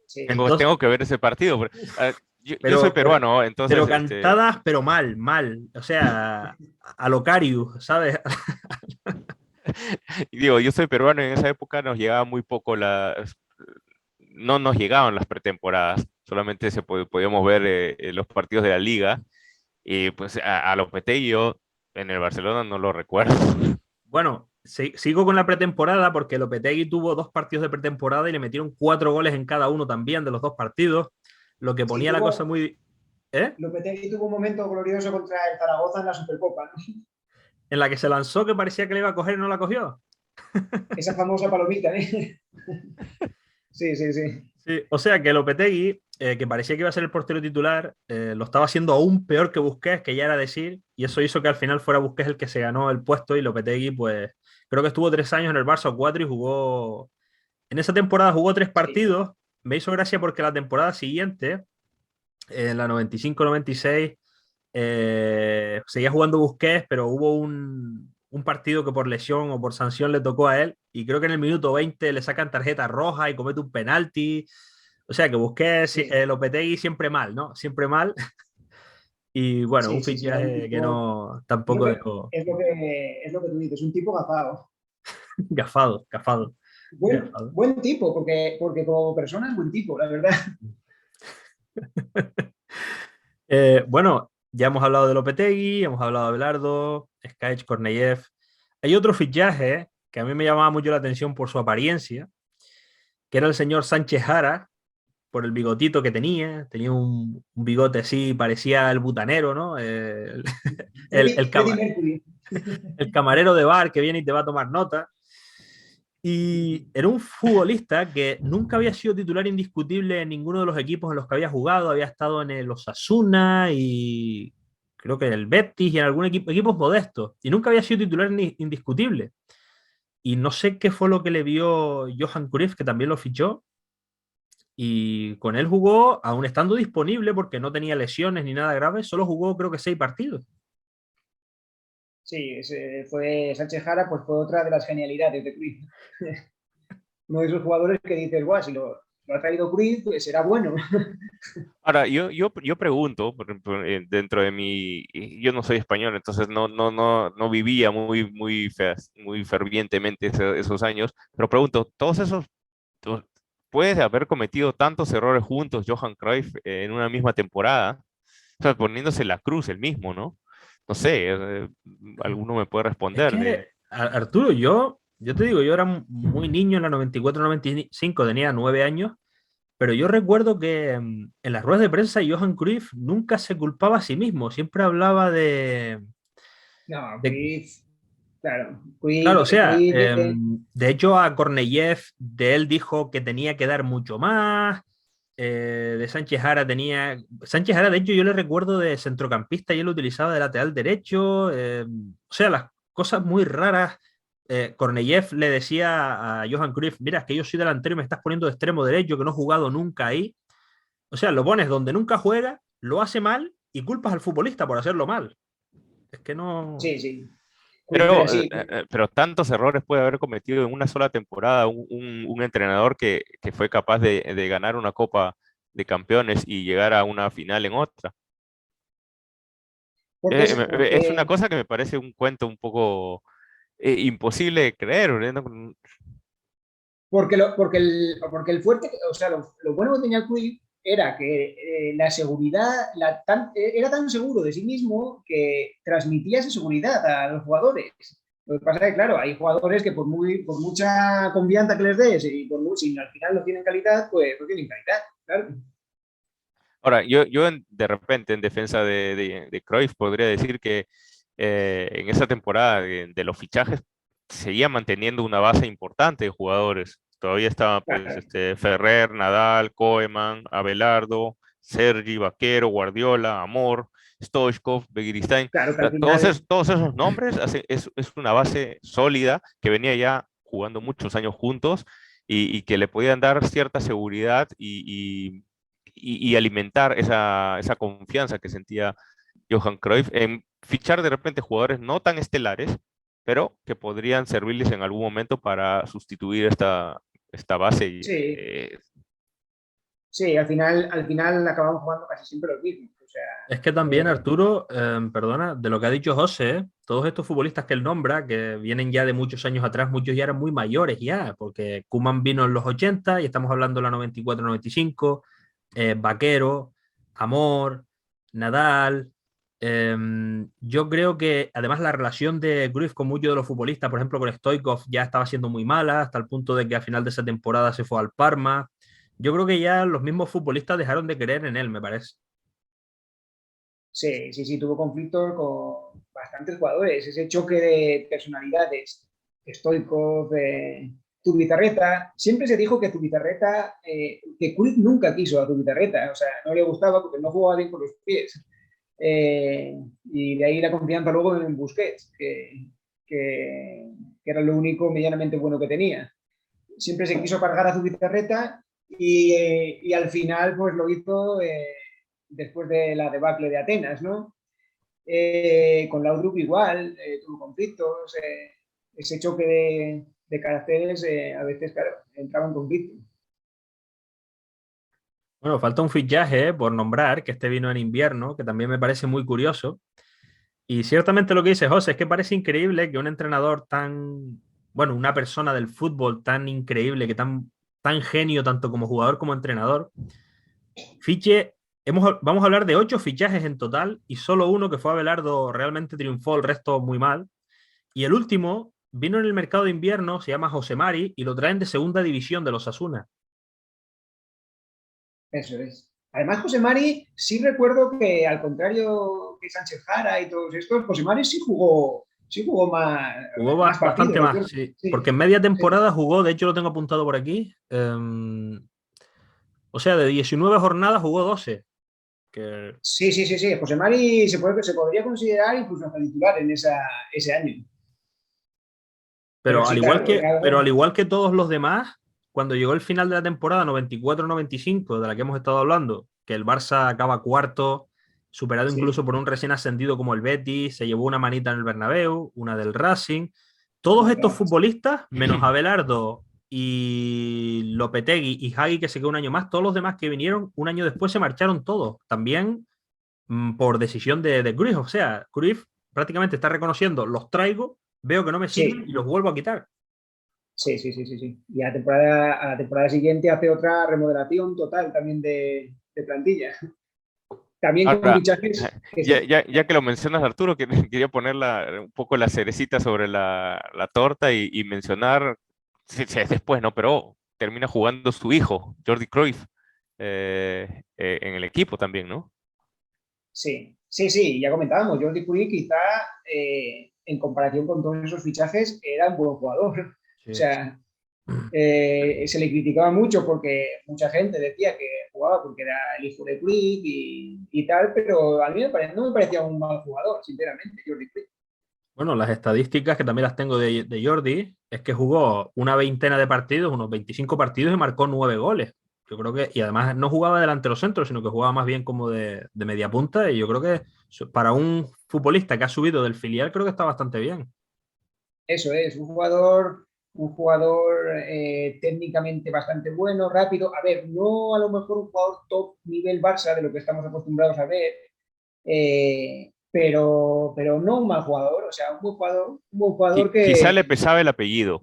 Sí, Entonces, Tengo que ver ese partido. Yo soy pero, pero, peruano, entonces, pero cantadas, pero mal, mal. O sea, a lo Carius, ¿sabes? digo, yo soy peruano y en esa época nos llegaba muy poco no nos llegaban las pretemporadas, solamente podíamos ver los partidos de la liga, y pues a Lopetegui yo en el Barcelona no lo recuerdo. Bueno, sigo con la pretemporada porque Lopetegui tuvo 2 partidos de pretemporada y le metieron 4 goles en cada uno también de los 2 partidos, lo que sí, ponía la cosa muy... ¿Eh? Lopetegui tuvo un momento glorioso contra el Zaragoza en la Supercopa, ¿no? En la que se lanzó que parecía que le iba a coger y no la cogió. Esa famosa palomita, ¿eh? Sí, sí, sí. Sí, o sea que Lopetegui, que parecía que iba a ser el portero titular, lo estaba haciendo aún peor que Busquets, que ya era decir, y eso hizo que al final fuera Busquets el que se ganó el puesto y Lopetegui, pues creo que estuvo 3 años en el Barça o 4 y jugó, en esa temporada jugó tres Sí, partidos. Me hizo gracia porque la temporada siguiente, en la 95-96, seguía jugando Busquets, pero hubo un partido que por lesión o por sanción le tocó a él y creo que en el minuto 20 le sacan tarjeta roja y comete un penalti. O sea que Busquets, sí, Lopetegui siempre mal, ¿no? Siempre mal. Y bueno, un sí, sí, sí, era un fichaje que tipo. no Es lo tampoco que, dejó es lo que tú dices, un tipo gafado. gafado, gafado, gafado. Buen tipo, porque como persona es buen tipo, la verdad. Bueno, ya hemos hablado de Lopetegui, hemos hablado de Abelardo, Skaich, Korneyev. Hay otro fichaje que a mí me llamaba mucho la atención por su apariencia, que era el señor Sánchez Jara, por el bigotito que tenía un bigote así, parecía el butanero, ¿no? El, el, Freddie cama- Mercury. el camarero de bar que viene y te va a tomar nota. Y era un futbolista que nunca había sido titular indiscutible en ninguno de los equipos en los que había jugado. Había estado en el Osasuna y creo que en el Betis y en algún equipos modestos. Y nunca había sido titular indiscutible. Y no sé qué fue lo que le vio Johan Cruyff, que también lo fichó. Y con él jugó, aún estando disponible, porque no tenía lesiones ni nada grave, solo jugó creo que 6 partidos. Sí, fue Sánchez Jara, pues fue otra de las genialidades de Cruyff. Uno de esos jugadores que dices, guau, si lo ha traído Cruyff, pues será bueno. Ahora, yo pregunto, por ejemplo, dentro de yo no soy español, entonces no vivía muy fervientemente esos años, pero pregunto, todos esos, to- ¿puede haber cometido tantos errores juntos Johan Cruyff en una misma temporada? O sea, poniéndose la cruz el mismo, ¿no? No sé, alguno me puede Es responder que, de... Arturo, yo te digo, yo era muy niño en la 94-95, tenía 9 años, pero yo recuerdo que en las ruedas de prensa Johan Cruyff nunca se culpaba a sí mismo, siempre hablaba No, de Cruyff, claro, claro, o sea, Cruyff, de hecho a Korneyev de él dijo que tenía que dar mucho más, de Sánchez Jara Sánchez Jara de hecho yo le recuerdo de centrocampista y él lo utilizaba de lateral derecho, o sea, las cosas muy raras. Korneyev le decía a Johan Cruyff, mira, es que yo soy delantero y me estás poniendo de extremo derecho, que no he jugado nunca ahí. O sea, lo pones donde nunca juega, lo hace mal y culpas al futbolista por hacerlo mal. Es que no... sí, sí. Cruyff era así. Pero tantos errores puede haber cometido en una sola temporada un entrenador que fue capaz de ganar una Copa de Campeones y llegar a una final en otra. Porque, Es una porque cosa que me parece un cuento un poco imposible de creer, ¿no? porque el fuerte, o sea, lo bueno que tenía el Cruyff era que la seguridad, era tan seguro de sí mismo que transmitía esa seguridad a los jugadores. Lo que pasa es que, claro, hay jugadores que por mucha confianza que les des y si al final no tienen calidad, pues no tienen calidad, claro. Ahora, de repente en defensa de Cruyff podría decir que en esa temporada de los fichajes seguía manteniendo una base importante de jugadores. Todavía estaban pues Claro, Ferrer, Nadal, Koeman, Abelardo, Sergi, Vaquero, Guardiola, Amor, Stoichkov, Begiristain. claro que O al sea, final, todos esos nombres es una base sólida que venía ya jugando muchos años juntos y que le podían dar cierta seguridad y alimentar esa confianza que sentía Johan Cruyff en fichar de repente jugadores no tan estelares, pero que podrían servirles en algún momento para sustituir esta base. sí, sí, al final acabamos jugando casi siempre los mismos. O sea, Es que también, Arturo, perdona, de lo que ha dicho José, todos estos futbolistas que él nombra, que vienen ya de muchos años atrás, muchos ya eran muy mayores ya, porque Koeman vino en los 80 y estamos hablando de la 94-95, Vaquero, Amor, Nadal. Yo creo que además la relación de Cruyff con muchos de los futbolistas, por ejemplo con Stoichkov, ya estaba siendo muy mala, hasta el punto de que a final de esa temporada se fue al Parma. Yo creo que ya los mismos futbolistas dejaron de creer en él, me parece. sí, sí, sí, tuvo conflictos con bastantes jugadores. Ese choque de personalidades, Stoichkov, Zubizarreta. Siempre se dijo que Zubizarreta, que Cruyff nunca quiso a Zubizarreta, o sea, no le gustaba porque no jugaba bien con los pies. Y de ahí la confianza luego en Busquets, que era lo único medianamente bueno que tenía. Siempre se quiso cargar a Zubizarreta y al final pues lo hizo después de la debacle de Atenas, ¿no? Con Laudrup igual, tuvo conflictos, ese choque de caracteres a veces, claro, entraba en conflicto. Bueno, falta un fichaje, por nombrar, que este vino en invierno, que también me parece muy curioso. Y ciertamente lo que dice José es que parece increíble que un entrenador tan, bueno, una persona del fútbol tan increíble, que tan genio tanto como jugador como entrenador, fiche, vamos a hablar de 8 fichajes en total y solo uno que fue Abelardo realmente triunfó, el resto muy mal. Y el último vino en el mercado de invierno, se llama José Mari y lo traen de segunda división de los Asuna. Eso es. Además, José Mari, sí recuerdo que al contrario que Sánchez Jara y todos estos, José Mari sí jugó Jugó más bastante partidos, más, recuerdo. sí. Porque Sí, en media sí. temporada jugó, de hecho lo tengo apuntado por aquí. O sea, de 19 jornadas jugó 12. Que... Sí, sí, sí, sí. José Mari se podría considerar incluso hasta titular en ese año. Pero sí, claro, era Pero al algo. igual que todos los demás, cuando llegó el final de la temporada 94-95, de la que hemos estado hablando, que el Barça acaba cuarto, superado incluso Sí, por un recién ascendido como el Betis, se llevó una manita en el Bernabéu, una del Racing. Todos estos claro. futbolistas, menos Abelardo y Lopetegui y Hagi, que se quedó un año más, todos los demás que vinieron un año después se marcharon todos. También por decisión de Cruyff. O sea, Cruyff prácticamente está reconociendo, los traigo, veo que no me sirven y Sí, los vuelvo a quitar. sí, sí, sí, sí, sí. Y a la temporada siguiente hace otra remodelación total también de plantilla. También con Ahora, fichajes que ya que lo mencionas, Arturo, quería poner un poco la cerecita sobre la torta y mencionar, sí, después, ¿no? Pero termina jugando su hijo, Jordi Cruyff, en el equipo también, ¿no? sí, sí, sí, ya comentábamos, Jordi Puig quizá en comparación con todos esos fichajes era un buen jugador. O Sí. sea, se le criticaba mucho porque mucha gente decía que jugaba porque era el hijo de Puig y tal, pero a mí no me parecía un mal jugador, sinceramente, Jordi Puig. Bueno, las estadísticas que también las tengo de Jordi es que jugó una veintena de partidos, unos 25 partidos y marcó 9 goles. Yo creo que, y además no jugaba delantero centro, sino que jugaba más bien como de media punta. Y yo creo que para un futbolista que ha subido del filial, creo que está bastante bien. Eso es, un jugador técnicamente bastante bueno, rápido. A ver, no a lo mejor un jugador top nivel Barça de lo que estamos acostumbrados a ver, pero no un mal jugador, o sea, un buen jugador Quizá le que, pesaba el apellido.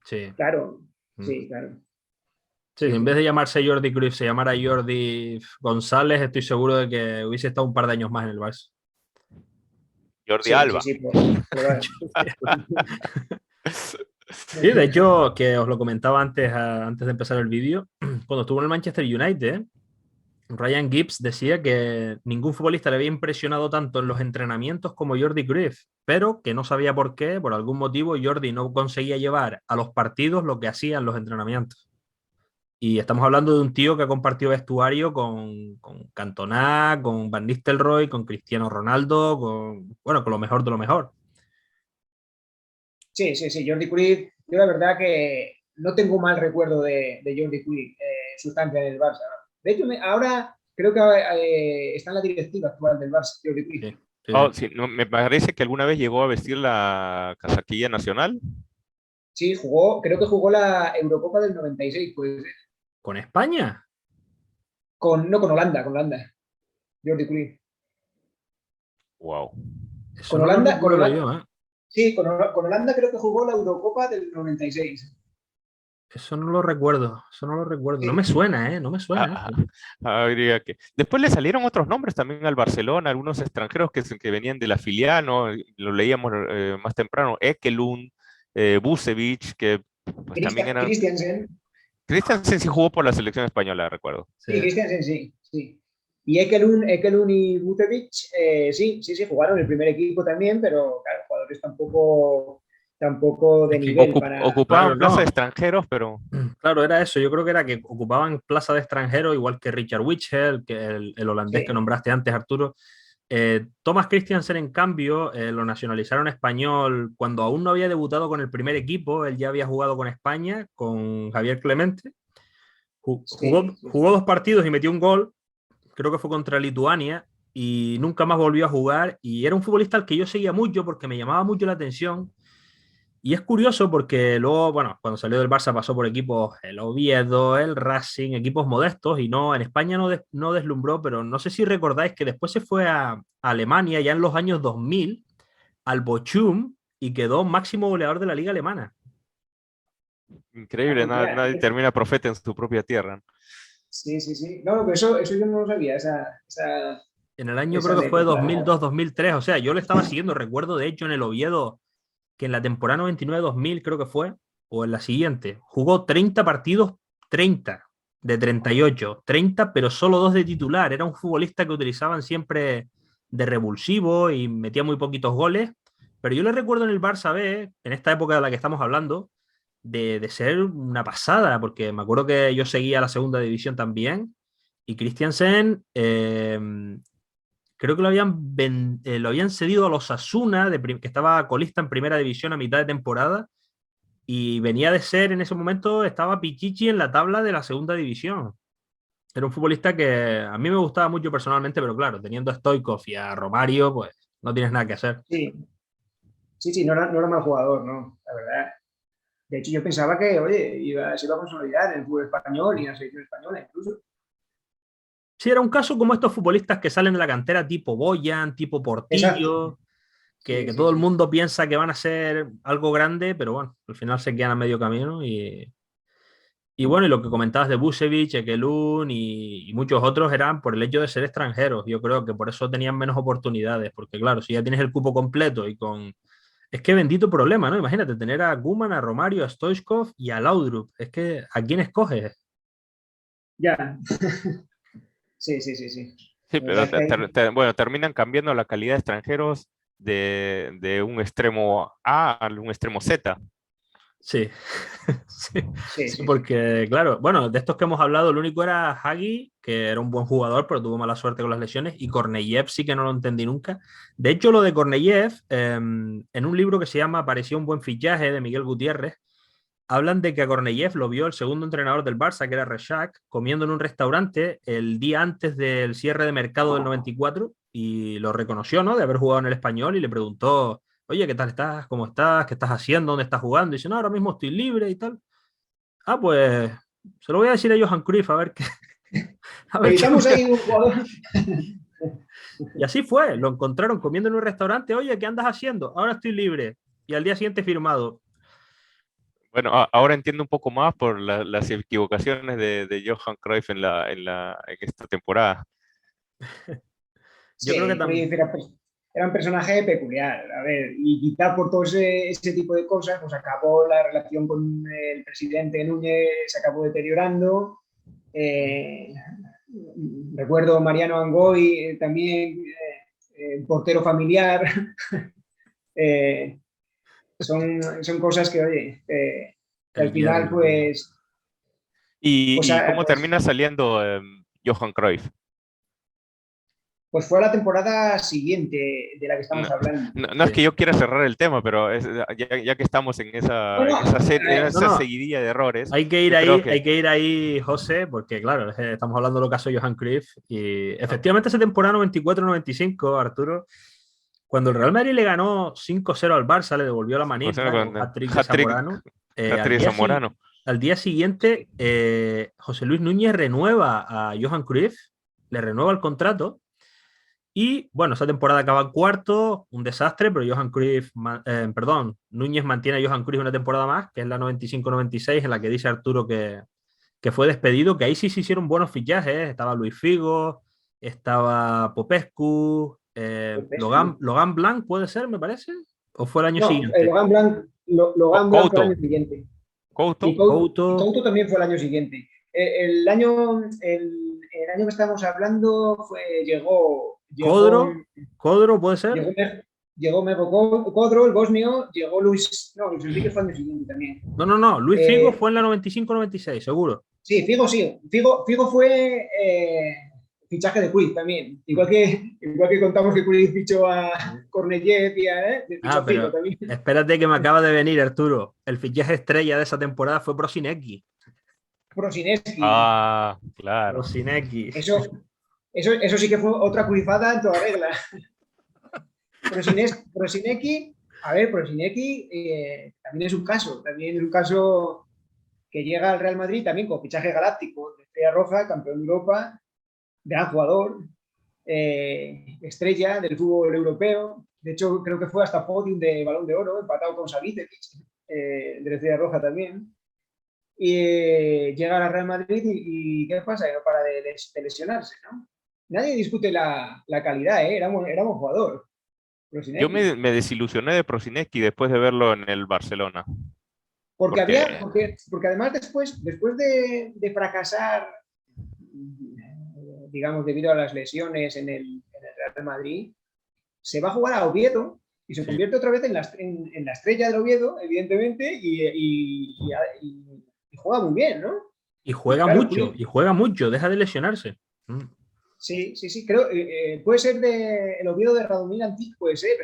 Sí. claro, Sí, claro. Sí, en vez de llamarse Jordi Cruyff, se llamara Jordi González, estoy seguro de que hubiese estado un par de años más en el Barça. Jordi Sí, sí, Alba. sí. Pero, Sí, de hecho, que os lo comentaba antes, antes de empezar el vídeo, cuando estuvo en el Manchester United, Ryan Gibbs decía que ningún futbolista le había impresionado tanto en los entrenamientos como Jordi Cruyff, pero que no sabía por qué, por algún motivo, Jordi no conseguía llevar a los partidos lo que hacían los entrenamientos. Y estamos hablando de un tío que ha compartido vestuario con Cantona, con Van Nistelrooy, con Cristiano Ronaldo, bueno, con lo mejor de lo mejor. sí, sí, sí. Jordi Cruyff, yo la verdad que no tengo mal recuerdo de Jordi Cruyff, su estancia en el Barça. De hecho, ahora creo que está en la directiva actual del Barça, Jordi Cruyff. Sí, sí, Oh, sí. sí, no, me parece que alguna vez llegó a vestir la casaquilla nacional. Sí, creo que jugó la Eurocopa del 96, pues, ¿Con España? no, con Holanda, Jordi Cruyff. Wow. Eso Con no lo Holanda, recuerdo yo, ¿eh? sí, con Holanda creo que jugó la Eurocopa del 96. Eso no lo recuerdo, eso no lo recuerdo. No me Sí, suena, ¿eh? No me suena Ah, eso. habría que... Después le salieron otros nombres también al Barcelona, algunos extranjeros que venían de la filial, ¿no? Lo leíamos más temprano, Ekelund, Busevich, que pues también eran... Christiansen. Christensen sí jugó por la selección española, recuerdo. Sí. Sí, Christiansen, sí, sí. Y Ekelund y Vucevic, sí, sí, sí, jugaron el primer equipo también, pero claro, jugadores tampoco de Es que nivel para... Ocupaban claro, plaza de no. extranjeros, pero Claro, era eso. Yo creo que era que ocupaban plaza de extranjero, igual que Richard Witschel, que el holandés que Sí, nombraste antes, Arturo. Thomas Christiansen, en cambio, lo nacionalizaron español cuando aún no había debutado con el primer equipo. Él ya había jugado con España, con Javier Clemente. sí, sí, Jugó sí. 2 partidos y metió un gol. Creo que fue contra Lituania. Y nunca más volvió a jugar. Y era un futbolista al que yo seguía mucho porque me llamaba mucho la atención. Y es curioso porque luego, bueno, cuando salió del Barça pasó por equipos, el Oviedo, el Racing, equipos modestos, y no, en España no deslumbró, pero no sé si recordáis que después se fue a Alemania ya en los años 2000 al Bochum y quedó máximo goleador de la liga alemana. Ah, increíble, pues mira, nadie termina profeta en su propia tierra. sí, sí, sí. No, pero eso yo no lo sabía, En el año esa creo que fue anécdota. 2002-2003, o sea, yo le estaba siguiendo, recuerdo de hecho en el Oviedo que en la temporada 99-2000 creo que fue, o en la siguiente, jugó 30 partidos, 30 de 38, 30, pero solo 2 de titular. Era un futbolista que utilizaban siempre de revulsivo y metía muy poquitos goles. Pero yo le recuerdo en el Barça B, en esta época de la que estamos hablando, de ser una pasada, porque me acuerdo que yo seguía la segunda división también. Y Christiansen, creo que lo habían cedido a los Asuna, que estaba colista en primera división a mitad de temporada, y venía de ser en ese momento, estaba Pichichi en la tabla de la segunda división. Era un futbolista que a mí me gustaba mucho personalmente, pero claro, teniendo a Stoichkov y a Romario, pues no tienes nada que hacer. Sí, sí, sí, no era mal jugador, ¿no? La verdad. De hecho, yo pensaba que, oye, se iba a consolidar en el fútbol español y en la selección española incluso. Sí, era un caso como estos futbolistas que salen de la cantera tipo Boyan, tipo Exacto. Portillo, Sí, que sí, todo el sí. mundo piensa que van a ser algo grande, pero bueno, al final se quedan a medio camino. Y bueno, y lo que comentabas de Busevich, Ekelun y muchos otros eran por el hecho de ser extranjeros. Yo creo que por eso tenían menos oportunidades, porque claro, si ya tienes el cupo completo y con... Es que bendito problema, ¿no? Imagínate tener a Koeman, a Romario, a Stoichkov y a Laudrup. Es que, ¿a quién escoges? Ya. Sí, sí, sí, sí. Sí, La verdad pero es que bueno, terminan cambiando la calidad de extranjeros de un extremo A a un extremo Z. Sí. Sí, sí, sí, sí, sí. porque claro, bueno, de estos que hemos hablado, el único era Hagi, que era un buen jugador, pero tuvo mala suerte con las lesiones, y Korneyev sí que no lo entendí nunca. De hecho, lo de Korneyev, en un libro que se llama Parecía un buen fichaje, de Miguel Gutiérrez, hablan de que a Korneyev lo vio el segundo entrenador del Barça, que era Rexach, comiendo en un restaurante el día antes del cierre de mercado del 94 y lo reconoció, ¿no? De haber jugado en el Español y le preguntó, oye, ¿qué tal estás? ¿Cómo estás? ¿Qué estás haciendo? ¿Dónde estás jugando? Y dice, no, ahora mismo estoy libre y tal. Ah, pues se lo voy a decir a Johan Cruyff a ver qué, a ver qué Necesitamos me... ahí un jugador. Y así fue, lo encontraron comiendo en un restaurante, oye, ¿qué andas haciendo? Ahora estoy libre. Y al día siguiente firmado. Bueno, ahora entiendo un poco más por las equivocaciones de Johan Cruyff en esta temporada. Yo creo que Sí, también. Cruyff era un personaje peculiar. A ver, y quizá por todo ese tipo de cosas, pues acabó la relación con el presidente Núñez, se acabó deteriorando. Eh, Recuerdo Mariano Angoy, también portero familiar. Eh, son cosas que, oye, que El al final, Guillermo. ¿Y cómo pues termina saliendo Johan Cruyff? pues fue la temporada siguiente de la que No, estamos hablando. no es Sí. que yo quiera cerrar el tema, pero ya que estamos Bueno, en No, esa no, seguidilla de errores, hay que ir yo creo ahí, que hay que ir ahí, José, porque claro, estamos hablando del caso de Johan Cruyff y ah, efectivamente esa temporada 94-95, Arturo, cuando el Real Madrid le ganó 5-0 al Barça, le devolvió la 5-0 manita, con un hat-trick de hat-trick Zamorano, hat-trick de Zamorano. al día siguiente José Luis Núñez renueva a Johan Cruyff, le renueva el contrato y bueno, esa temporada acaba en cuarto, un desastre, pero Núñez mantiene a Johan Cruyff una temporada más, que es la 95-96, en la que dice Arturo que fue despedido, que ahí sí se hicieron buenos fichajes, ¿eh? Estaba Luis Figo, estaba Popescu, Popescu. Logan Blanc, puede ser, me parece, o fue el año No, siguiente. Logan Blanc fue el Couto, año siguiente. Couto, Y Couto, Couto también fue el año siguiente. El año que estamos hablando Codro, Codro, puede ser. llegó, llegó Mego Codro, el bosnio, llegó Luis Enrique fue el año siguiente también. No, no, no, Luis Figo Eh, fue en la 95-96, seguro. sí, Figo sí. Figo fue fichaje de Cruyff también. Igual que contamos que Cruyff fichó a Cornellet y fichó Ah, a Figo pero también. espérate que me acaba de venir, Arturo. El fichaje estrella de esa temporada fue Prosinecki. Prosineski. ah, claro. Prosinecki. Eso sí que fue otra cruzada en toda regla. Prosinecki, a ver, Prosinecki también es un caso que llega al Real Madrid también con fichaje galáctico, de Estrella Roja, campeón de Europa, gran jugador, estrella del fútbol europeo. De hecho, creo que fue hasta podium de Balón de Oro, empatado con Savicevic, de la Estrella Roja también. Y llega al Real Madrid y ¿qué pasa? Que no para de lesionarse, ¿no? Nadie discute la calidad, ¿eh? Era un jugador, Yo Prosinecki. me desilusioné de Prosinecki después de verlo en el Barcelona, porque Porque además después de fracasar, digamos, debido a las lesiones en el Real Madrid, se va a jugar a Oviedo y se Sí. convierte otra vez en la estrella del Oviedo, evidentemente, y juega muy bien, ¿no? Y claro, Y juega mucho, deja de lesionarse. sí, sí, sí, creo, puede ser el Oviedo de Radomir Antic, puede ser,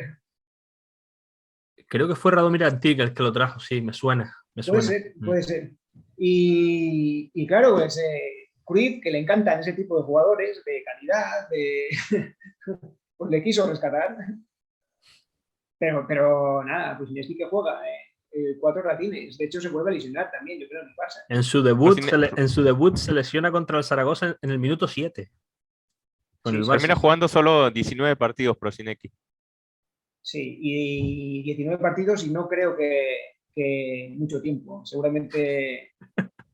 Creo que fue Radomir Antic el que lo trajo, sí, me suena, me puede suena. ser, puede ser. Y claro, pues Cruyff, que le encantan ese tipo de jugadores de calidad, pues le quiso rescatar, pero nada, pues Inesti que juega, cuatro ratines, de hecho se vuelve a lesionar también, yo creo, en el Barça. Prosine- En su debut se lesiona contra el Zaragoza en el minuto 7 con Sí, el sí, termina Barça. jugando solo 19 partidos Prosinecki. sí, y 19 partidos y no creo que mucho tiempo, seguramente,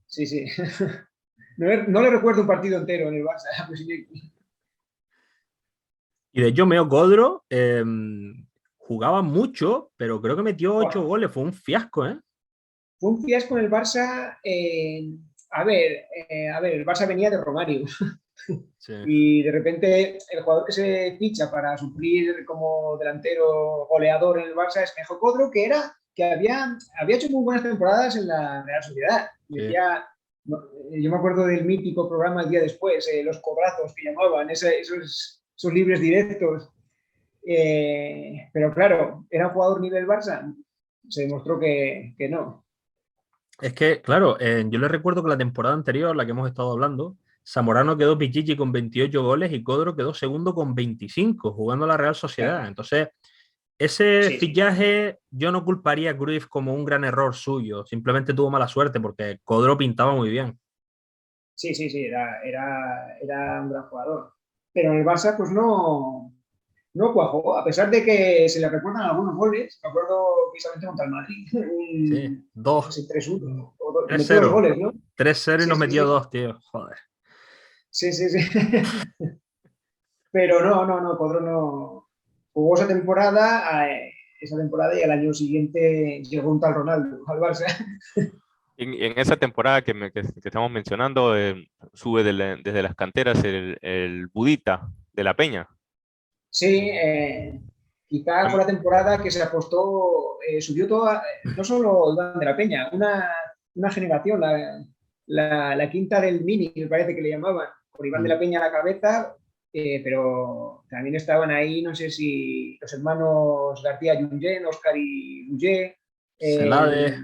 sí, sí. No le recuerdo un partido entero en el Barça, pues, Y de hecho, Meo Codro jugaba mucho, pero creo que metió 8 Buah, goles. Fue un fiasco, ¿eh? fue un fiasco en el Barça. A ver, el Barça venía de Romario Sí. y de repente el jugador que se ficha para suplir como delantero goleador en el Barça es Mejo Codro, que había hecho muy buenas temporadas en la Real Sociedad. Sí. Yo me acuerdo del mítico programa el día después, los cobrazos que llamaban, esos libres directos. Pero claro, ¿era un jugador nivel Barça? Se demostró que no. Es que, claro, yo le recuerdo que la temporada anterior, la que hemos estado hablando, Zamorano quedó Pichichi con 28 goles y Codro quedó segundo con 25, jugando a la Real Sociedad. Claro. Entonces, ese Sí, sí. fichaje yo no culparía a Cruyff como un gran error suyo, simplemente tuvo mala suerte porque Codro pintaba muy bien. Sí, sí, sí, era un gran jugador. Pero en el Barça, pues no cuajó, a pesar de que se le recuerdan algunos goles. Me acuerdo precisamente contra el Madrid, Sí, no sé 2, si 3-1, que metió 2 3-0. goles, ¿no? 3-0 y Sí, nos sí, metió sí. 2, tío. Joder. Sí, sí, sí. Pero no, Codro no jugó esa temporada y al año siguiente llegó un tal Ronaldo al Barça. En esa temporada que estamos mencionando, sube desde las canteras el Budita de la Peña. Sí, quizás fue la temporada que se apostó, subió toda, no solo Iván de la Peña, una generación, la quinta del Mini, me parece que le llamaban, con Iván de la Peña a la cabeza, pero también estaban ahí, no sé si los hermanos García Junyent, Óscar y Llullé, Celades,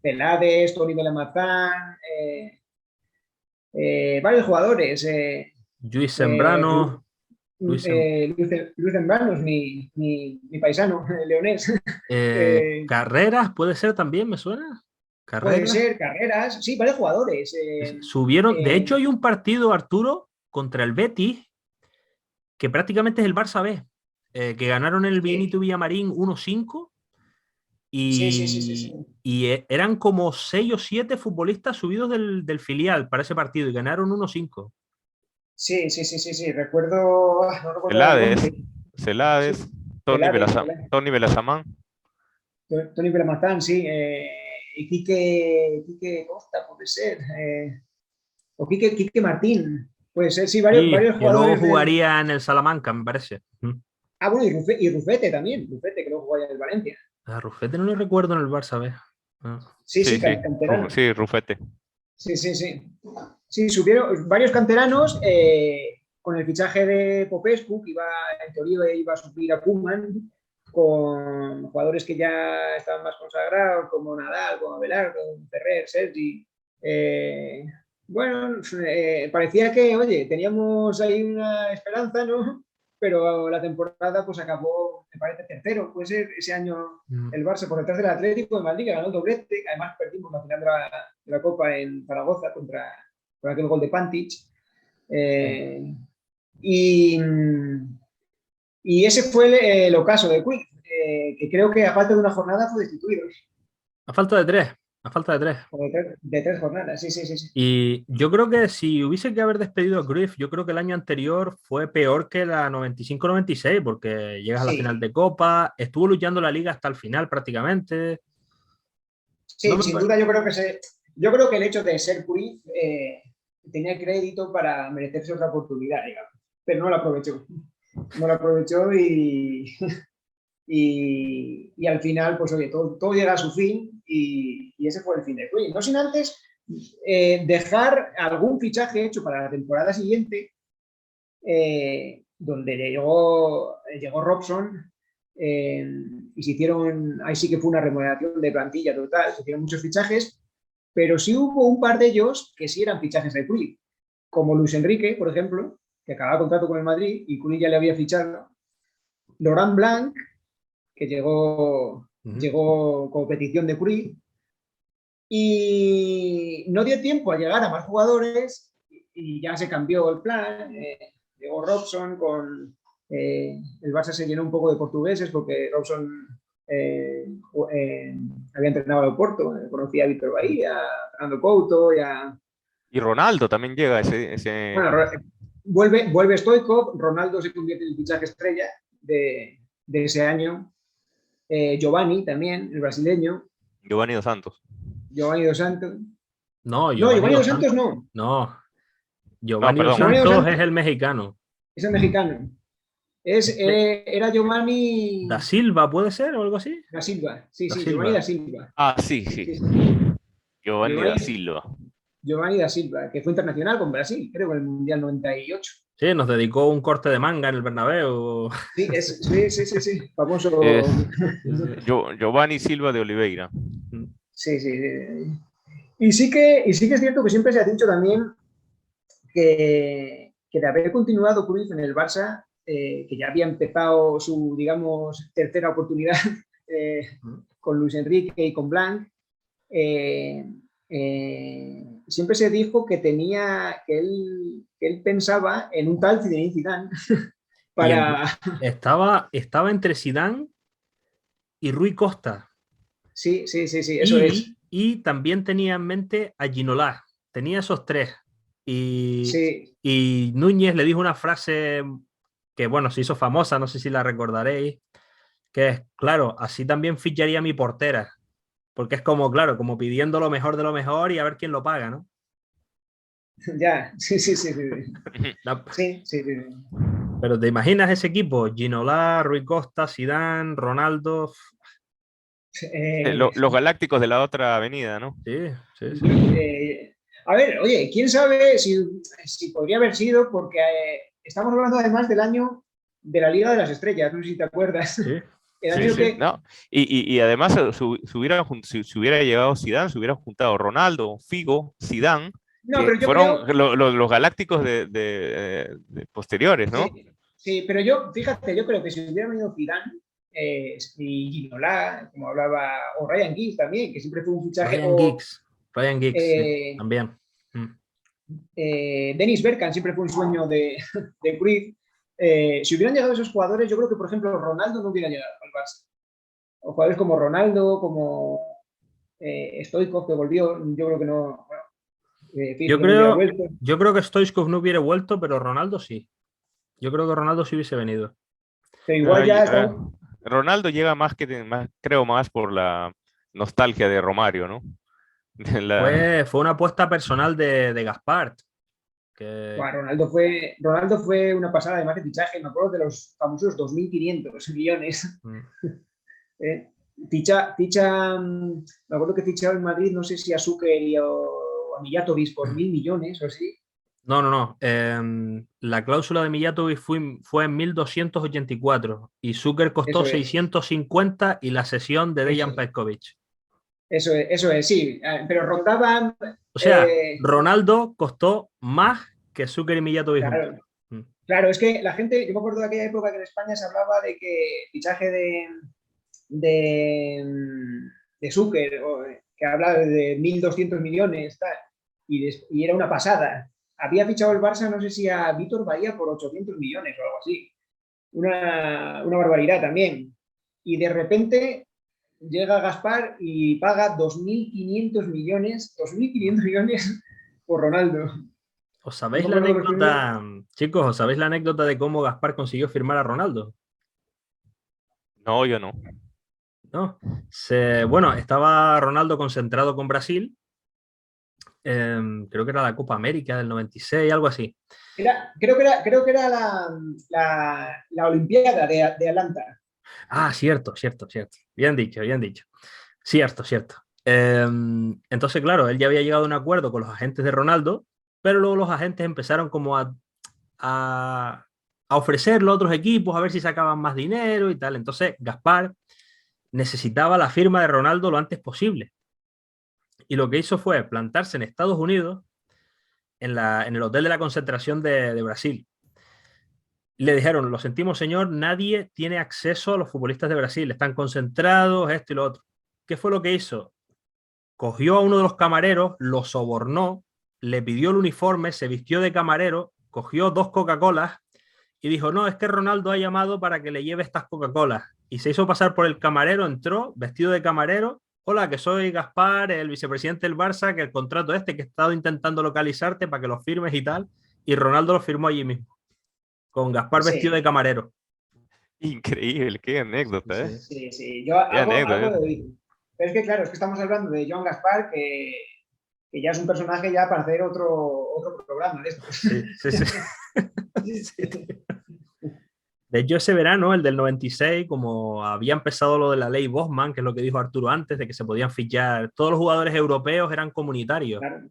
Pelades, Toni Belamazán, varios jugadores. Luis Luis, Sembrano, Luis Sem- Luis Zambrano, mi paisano, leonés. Eh, Carreras, puede ser también, ¿me suena? puede Carreras. ser, Carreras, sí, varios jugadores. Subieron, de Eh, hecho hay un partido, Arturo, contra el Betis, que prácticamente es el Barça B, que ganaron el sí, Benito Villamarín 1-5 sí, sí, sí, sí, sí. y eran como 6 o 7 futbolistas subidos del filial para ese partido y ganaron 1-5. Sí, sí, sí, sí, sí. Recuerdo, no recuerdo el Celades, nombre. Celades, Sí, Pelades, Pelades. Tony Belazamán. Toni Belamazán, sí. Y Quique Costa, puede ser. O Quique Martín, puede ser. Sí, Y varios que luego jugadores del. jugaría en el Salamanca, me parece. Ah, bueno, y Rufete también. Rufete, que luego jugaba en el Valencia. A Rufete no lo recuerdo en el Barça B. Ah. Sí, Sí, sí, sí, canterano. sí, Rufete. Sí, sí, sí. Sí, subieron varios canteranos con el fichaje de Popescu, que en teoría iba a suplir a Koeman, con jugadores que ya estaban más consagrados, como Nadal, como Abelardo, Ferrer, Sergi. Eh, bueno, parecía que, oye, teníamos ahí una esperanza, ¿no? Pero la temporada pues acabó, me parece, tercero. Puede ser ese año el Barça por detrás del Atlético de Madrid, que ganó el doblete. Además, perdimos la final de la Copa en Zaragoza con aquel gol de Pantic. Eh, y, y, ese fue el ocaso de Quick, que creo que a falta de una jornada fue destituido. A falta de 3. A falta de 3. De tres jornadas, sí, sí, sí, sí. Y yo creo que si hubiese que haber despedido a Cruyff, yo creo que el año anterior fue peor que la 95-96, porque llegas a la final Sí, de Copa, estuvo luchando la liga hasta el final prácticamente. No sí, me sin pa- duda yo creo que el hecho de ser Cruyff tenía crédito para merecerse otra oportunidad, digamos, pero no la aprovechó. No la aprovechó y al final, pues oye, todo llega a su fin y ese fue el fin de Queen. No sin antes dejar algún fichaje hecho para la temporada siguiente, donde llegó Robson y se hicieron, ahí sí que fue una remodelación de plantilla total, se hicieron muchos fichajes, pero sí hubo un par de ellos que sí eran fichajes de Cruyff, como Luis Enrique, por ejemplo, que acababa contrato con el Madrid y Cruyff ya le había fichado. Laurent Blanc, que llegó como petición de Cruyff, y no dio tiempo a llegar a más jugadores y ya se cambió el plan. Llegó Robson el Barça se llenó un poco de portugueses porque Robson había entrenado al Porto, conocía a Víctor Bahía, a Fernando Couto, Y Ronaldo también llega bueno, vuelve Stoichkov, Ronaldo se convierte en el fichaje estrella de ese año. Giovanni también, el brasileño, Giovanni Dos Santos. Giovanni Dos Santos. No, No, Giovanni Giovanni Dos Dos Santos Santos. no. No, No, Giovanni Dos perdón. Giovanni Dos Santos es Santos el mexicano. es el mexicano. Era Da Giovanni Silva, ¿puede ser o algo así? da Silva. Sí, Da sí, Giovanni da Silva. Silva. Ah, sí, sí. Sí, sí. Giovanni da Giovanni, Silva. Giovanni da Silva, que fue internacional con Brasil, creo, en el Mundial 98. Sí, nos dedicó un corte de manga en el Bernabéu. Sí, sí, sí, sí. Es Famoso. Giovanni Silva de Oliveira. Sí, sí. Y sí que es cierto que siempre se ha dicho también que de haber continuado Cruyff en el Barça, que ya había empezado su, digamos, tercera oportunidad con Luis Enrique y con Blanc, siempre se dijo que él pensaba en un tal Zinedine Zidane Y para... estaba entre Zidane y Rui Costa. Sí, eso es. Y también tenía en mente a Ginola. Tenía esos tres. Sí, Y Núñez le dijo una frase que, bueno, se hizo famosa, no sé si la recordaréis, que es, claro, así también ficharía a mi portera. Porque es como, claro, como pidiendo lo mejor de lo mejor y a ver quién lo paga, ¿no? ya, sí. No, Sí. pero ¿te imaginas ese equipo? Ginola, Rui Costa, Zidane, Ronaldo. Los Galácticos de la otra avenida, ¿no? Sí. A ver, oye, quién sabe si podría haber sido, porque estamos hablando además del año de la Liga de las Estrellas, no sé si te acuerdas. Sí. El Sí, año sí, que... no. Y además, si hubiera llegado Zidane, se hubieran juntado Ronaldo, Figo, Zidane, No, que pero yo fueron creo... los Galácticos de posteriores, ¿no? Sí, pero yo, fíjate, yo creo que si hubiera venido Zidane y Ginola, como hablaba, o Ryan Giggs también, que siempre fue un fichaje, Ryan Giggs, sí, también. Dennis Bergkamp siempre fue un sueño de Cruyff. Si hubieran llegado esos jugadores, yo creo que, por ejemplo, Ronaldo no hubiera llegado al Barça. O jugadores como Ronaldo, como Stoichkov, que volvió, yo creo que no, bueno, Yo Figo no hubiera creo, vuelto. yo creo que Stoichkov no hubiera vuelto, pero Ronaldo sí. Yo creo que Ronaldo sí hubiese venido. Pero Ah, igual ya está... Ronaldo llega creo más por la nostalgia de Romario, ¿no? De Fue una apuesta personal de Gaspar. Que... Bueno, Ronaldo fue una pasada además de fichaje, me acuerdo de los famosos 2.500 millones. Eh, me acuerdo que fichaba en Madrid, no sé si a Zucker o a Mijatovic por 1.000 millones o así. No. La cláusula de Mijatovic fue en 1284 y Zucker costó Eso es, 650 y la cesión de eso, Dejan Petkovic. eso es, sí. Pero rondaban... O sea, Ronaldo costó más que Zucker y Mijatovic juntos. Claro, claro, es que la gente, yo me acuerdo de aquella época que en España se hablaba de que fichaje de, de Zucker, que hablaba de 1.200 millones, tal, y era una pasada. Había fichado el Barça, no sé si a Vítor Bahía por 800 millones o algo así. Una barbaridad también. Y de repente llega Gaspar y paga 2.500 millones, 2.500 millones por Ronaldo. ¿Os Yo sabéis me la acuerdo de los primeros... anécdota, chicos? ¿Os sabéis la anécdota de cómo Gaspar consiguió firmar a Ronaldo? No, yo no. ¿No? Bueno, estaba Ronaldo concentrado con Brasil. Creo que era la Copa América del 96, algo así. Creo que era la Olimpiada de Atlanta. Ah, cierto. Bien dicho. Cierto. Entonces, claro, él ya había llegado a un acuerdo con los agentes de Ronaldo, pero luego los agentes empezaron como a ofrecerlo a otros equipos, a ver si sacaban más dinero y tal. Entonces, Gaspar necesitaba la firma de Ronaldo lo antes posible. Y lo que hizo fue plantarse en Estados Unidos, en el hotel de la concentración de Brasil. Le dijeron, lo sentimos señor, nadie tiene acceso a los futbolistas de Brasil, están concentrados, esto y lo otro. ¿Qué fue lo que hizo? Cogió a uno de los camareros, lo sobornó, le pidió el uniforme, se vistió de camarero, cogió 2 Coca-Colas y dijo, no, es que Ronaldo ha llamado para que le lleve estas Coca-Colas. Y se hizo pasar por el camarero, entró vestido de camarero. Hola, que soy Gaspar, el vicepresidente del Barça, que el contrato que he estado intentando localizarte para que lo firmes y tal. Y Ronaldo lo firmó allí mismo, con Gaspar vestido de Sí, camarero. Increíble, qué anécdota, ¿eh? sí. Yo Qué algo anécdota. de oído. Pero es que, claro, es que estamos hablando de Joan Gaspar, que ya es un personaje ya para hacer otro programa de estos. Sí. Sí. De hecho, ese verano, el del 96, como había empezado lo de la ley Bosman, que es lo que dijo Arturo antes, de que se podían fichar, todos los jugadores europeos eran comunitarios. Claro.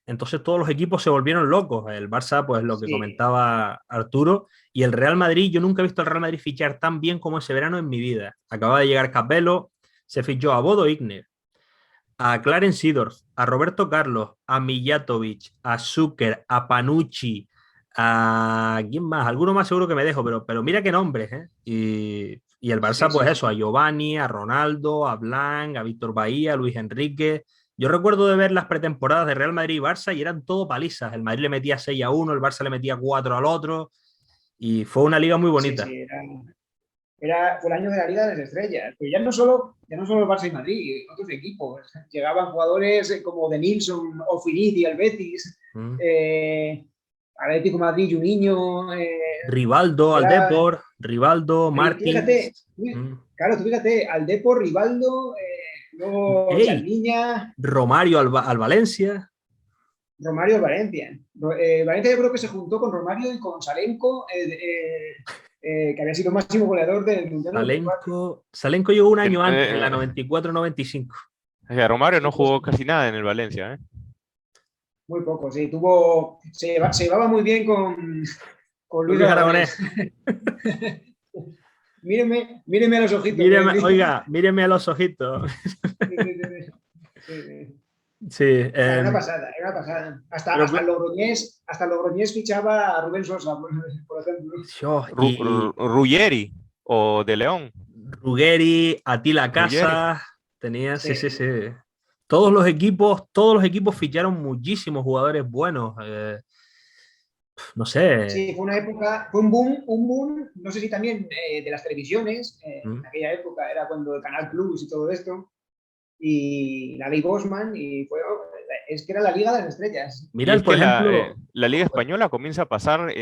Entonces todos los equipos se volvieron locos. El Barça, pues lo que Sí. comentaba Arturo, y el Real Madrid, yo nunca he visto al Real Madrid fichar tan bien como ese verano en mi vida. Acababa de llegar Capello, se fichó a Bodo Igner, a Clarence Seedorf, a Roberto Carlos, a Mijatovic, a Zucker, a Panucci, a quién más, alguno más seguro que me dejo, pero mira qué nombres, ¿eh? Y el Barça, pues eso, a Giovanni, a Ronaldo, a Blanc, a Víctor Bahía, a Luis Enrique. Yo recuerdo de ver las pretemporadas de Real Madrid y Barça y eran todo palizas. El Madrid le metía 6-1, el Barça le metía 4 al otro. Y fue una liga muy Sí, bonita. sí, fue el año de la Liga de las Estrellas. Pero ya no solo el Barça y Madrid, otros equipos. Llegaban jugadores como De Nilsson, Ofiridi, el Betis, Mm. Atlético de Madrid, Juninho. Rivaldo al Era, Depor, Rivaldo, tú fíjate, Martins. Mm. claro, tú fíjate, al Depor, Rivaldo, luego ¡Ey! Yalmiña, Romario al Valencia. Romario Valencia. Valencia yo creo que se juntó con Romario y con Salenko, que había sido máximo goleador del Mundial 94. Salenko llegó un El- año antes, en la eh, 94-95. Romario no Sí, pues jugó casi nada en el Valencia, ¿eh? muy poco, sí. Se llevaba muy bien con Luis Luis Aragonés. Aragonés. Míreme a los ojitos. Que decía. Oiga, míreme a los ojitos. Sí, sí, sí, sí, sí. Sí, Era una pasada, era una pasada. pero Hasta Logroñés fichaba a Rubén Sosa, por ejemplo. y Ruggeri o De León. Ruggeri, Atila Ruggeri. Casas, tenía, sí, sí, Sí, sí. Todos los equipos ficharon muchísimos jugadores buenos. No sé. sí, fue una época, fue un boom, no sé si también de las televisiones, Mm. en aquella época era cuando el Canal Plus y todo esto, y la ley Bosman, es que era la Liga de las Estrellas. Y Mira, es por que ejemplo, la Liga Española comienza a pasar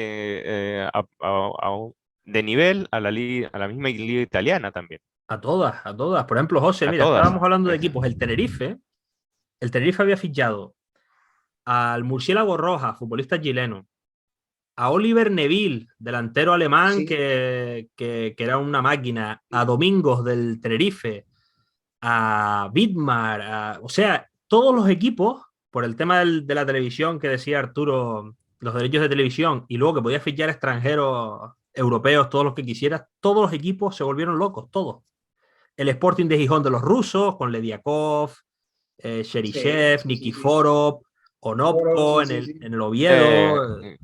de nivel a la misma Liga Italiana también. a todas, a todas. Por ejemplo, José, A mira, todas. estábamos hablando de equipos. El Tenerife había fichado al Murciélago Roja, futbolista chileno, a Oliver Neville, delantero alemán Sí, que era una máquina, a Domingos del Tenerife, a Vidmar, o sea, todos los equipos, por el tema de la televisión que decía Arturo, los derechos de televisión, y luego que podía fichar extranjeros europeos, todos los que quisieras, todos los equipos se volvieron locos, todos. El Sporting de Gijón de los rusos, con Lediakov, sí, Cherisev, sí, sí, sí. Nikiforov, Foro, Onopko sí, sí, sí. en el Eh, Oviedo, el-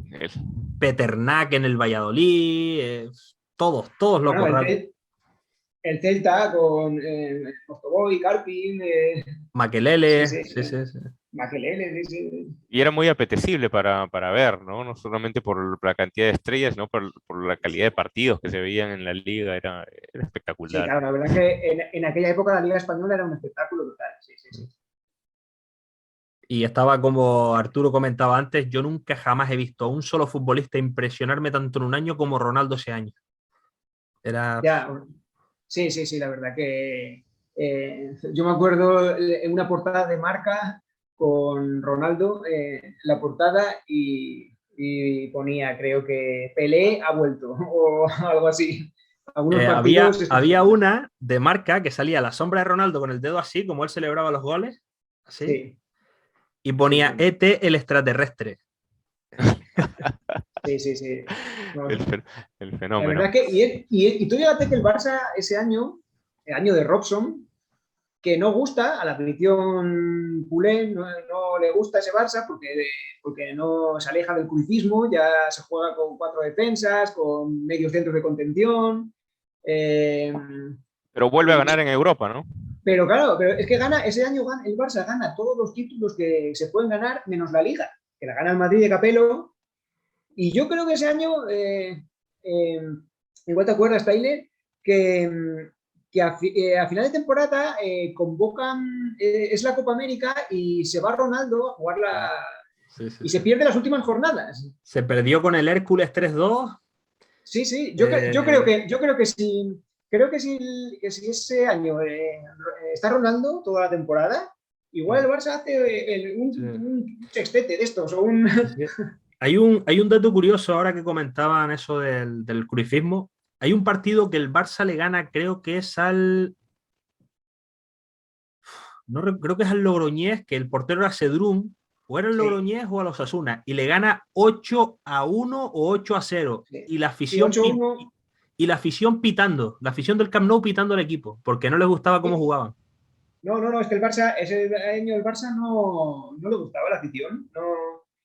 Peternak en el Valladolid, todos Bueno, locos. el Celta con Mostovoy, Karpin, sí, Makelele, sí, sí, sí, sí. Makelele, sí, sí. y era muy apetecible para ver, ¿no? No solamente por la cantidad de estrellas, sino por la calidad de partidos que se veían en la liga, era Sí, espectacular. claro, la verdad que en aquella época la Liga Española era un espectáculo total. Sí, sí, sí. Y estaba como Arturo comentaba antes, yo nunca jamás he visto a un solo futbolista impresionarme tanto en un año como Ronaldo ese año. Era, Ya, sí, sí, sí, la verdad que yo me acuerdo en una portada de Marca con Ronaldo, la portada y ponía, creo que Pelé ha vuelto o algo así. Algunos partidos había espectaculares. una de Marca que salía la sombra de Ronaldo con el dedo así, como él celebraba los goles, así, Sí, y sí, ponía sí, ET el extraterrestre. sí, sí, sí. No, El, fe- el la fenómeno. verdad que, y tú fíjate que el Barça ese año, el año de Robson, que no gusta a la afición culé, no le gusta ese Barça porque no se aleja del cruifismo, ya se juega con cuatro defensas, con medios centros de contención. eh, Pero vuelve a y- ganar en Europa, ¿no? pero claro, pero es que ese año el Barça gana todos los títulos que se pueden ganar, menos la Liga, que la gana el Madrid de Capello. Y yo creo que ese año, igual te acuerdas, Tyler, que a final de temporada convocan, es la Copa América y se va Ronaldo a jugar Sí, sí, y se sí. pierde las últimas jornadas. Se perdió con el Hércules 3-2. Sí, sí, Eh, yo creo que si ese año está Ronaldo toda la temporada, igual el Barça hace sí, un sextete de estos o un... sí, sí. Hay un dato curioso ahora que comentaban eso del cruifismo. Hay un partido que el Barça le gana, creo que es creo que es al Logroñés, que el portero era Cedrún, o era el Sí, Logroñés o a los Asuna, y le gana 8-1 o 8-0. sí, Y la sí, afición, 8-1. y la afición pitando, la afición del Camp Nou pitando al equipo, porque no les gustaba cómo jugaban. No, no, no, es que el Barça, ese año el Barça no le gustaba la afición. No.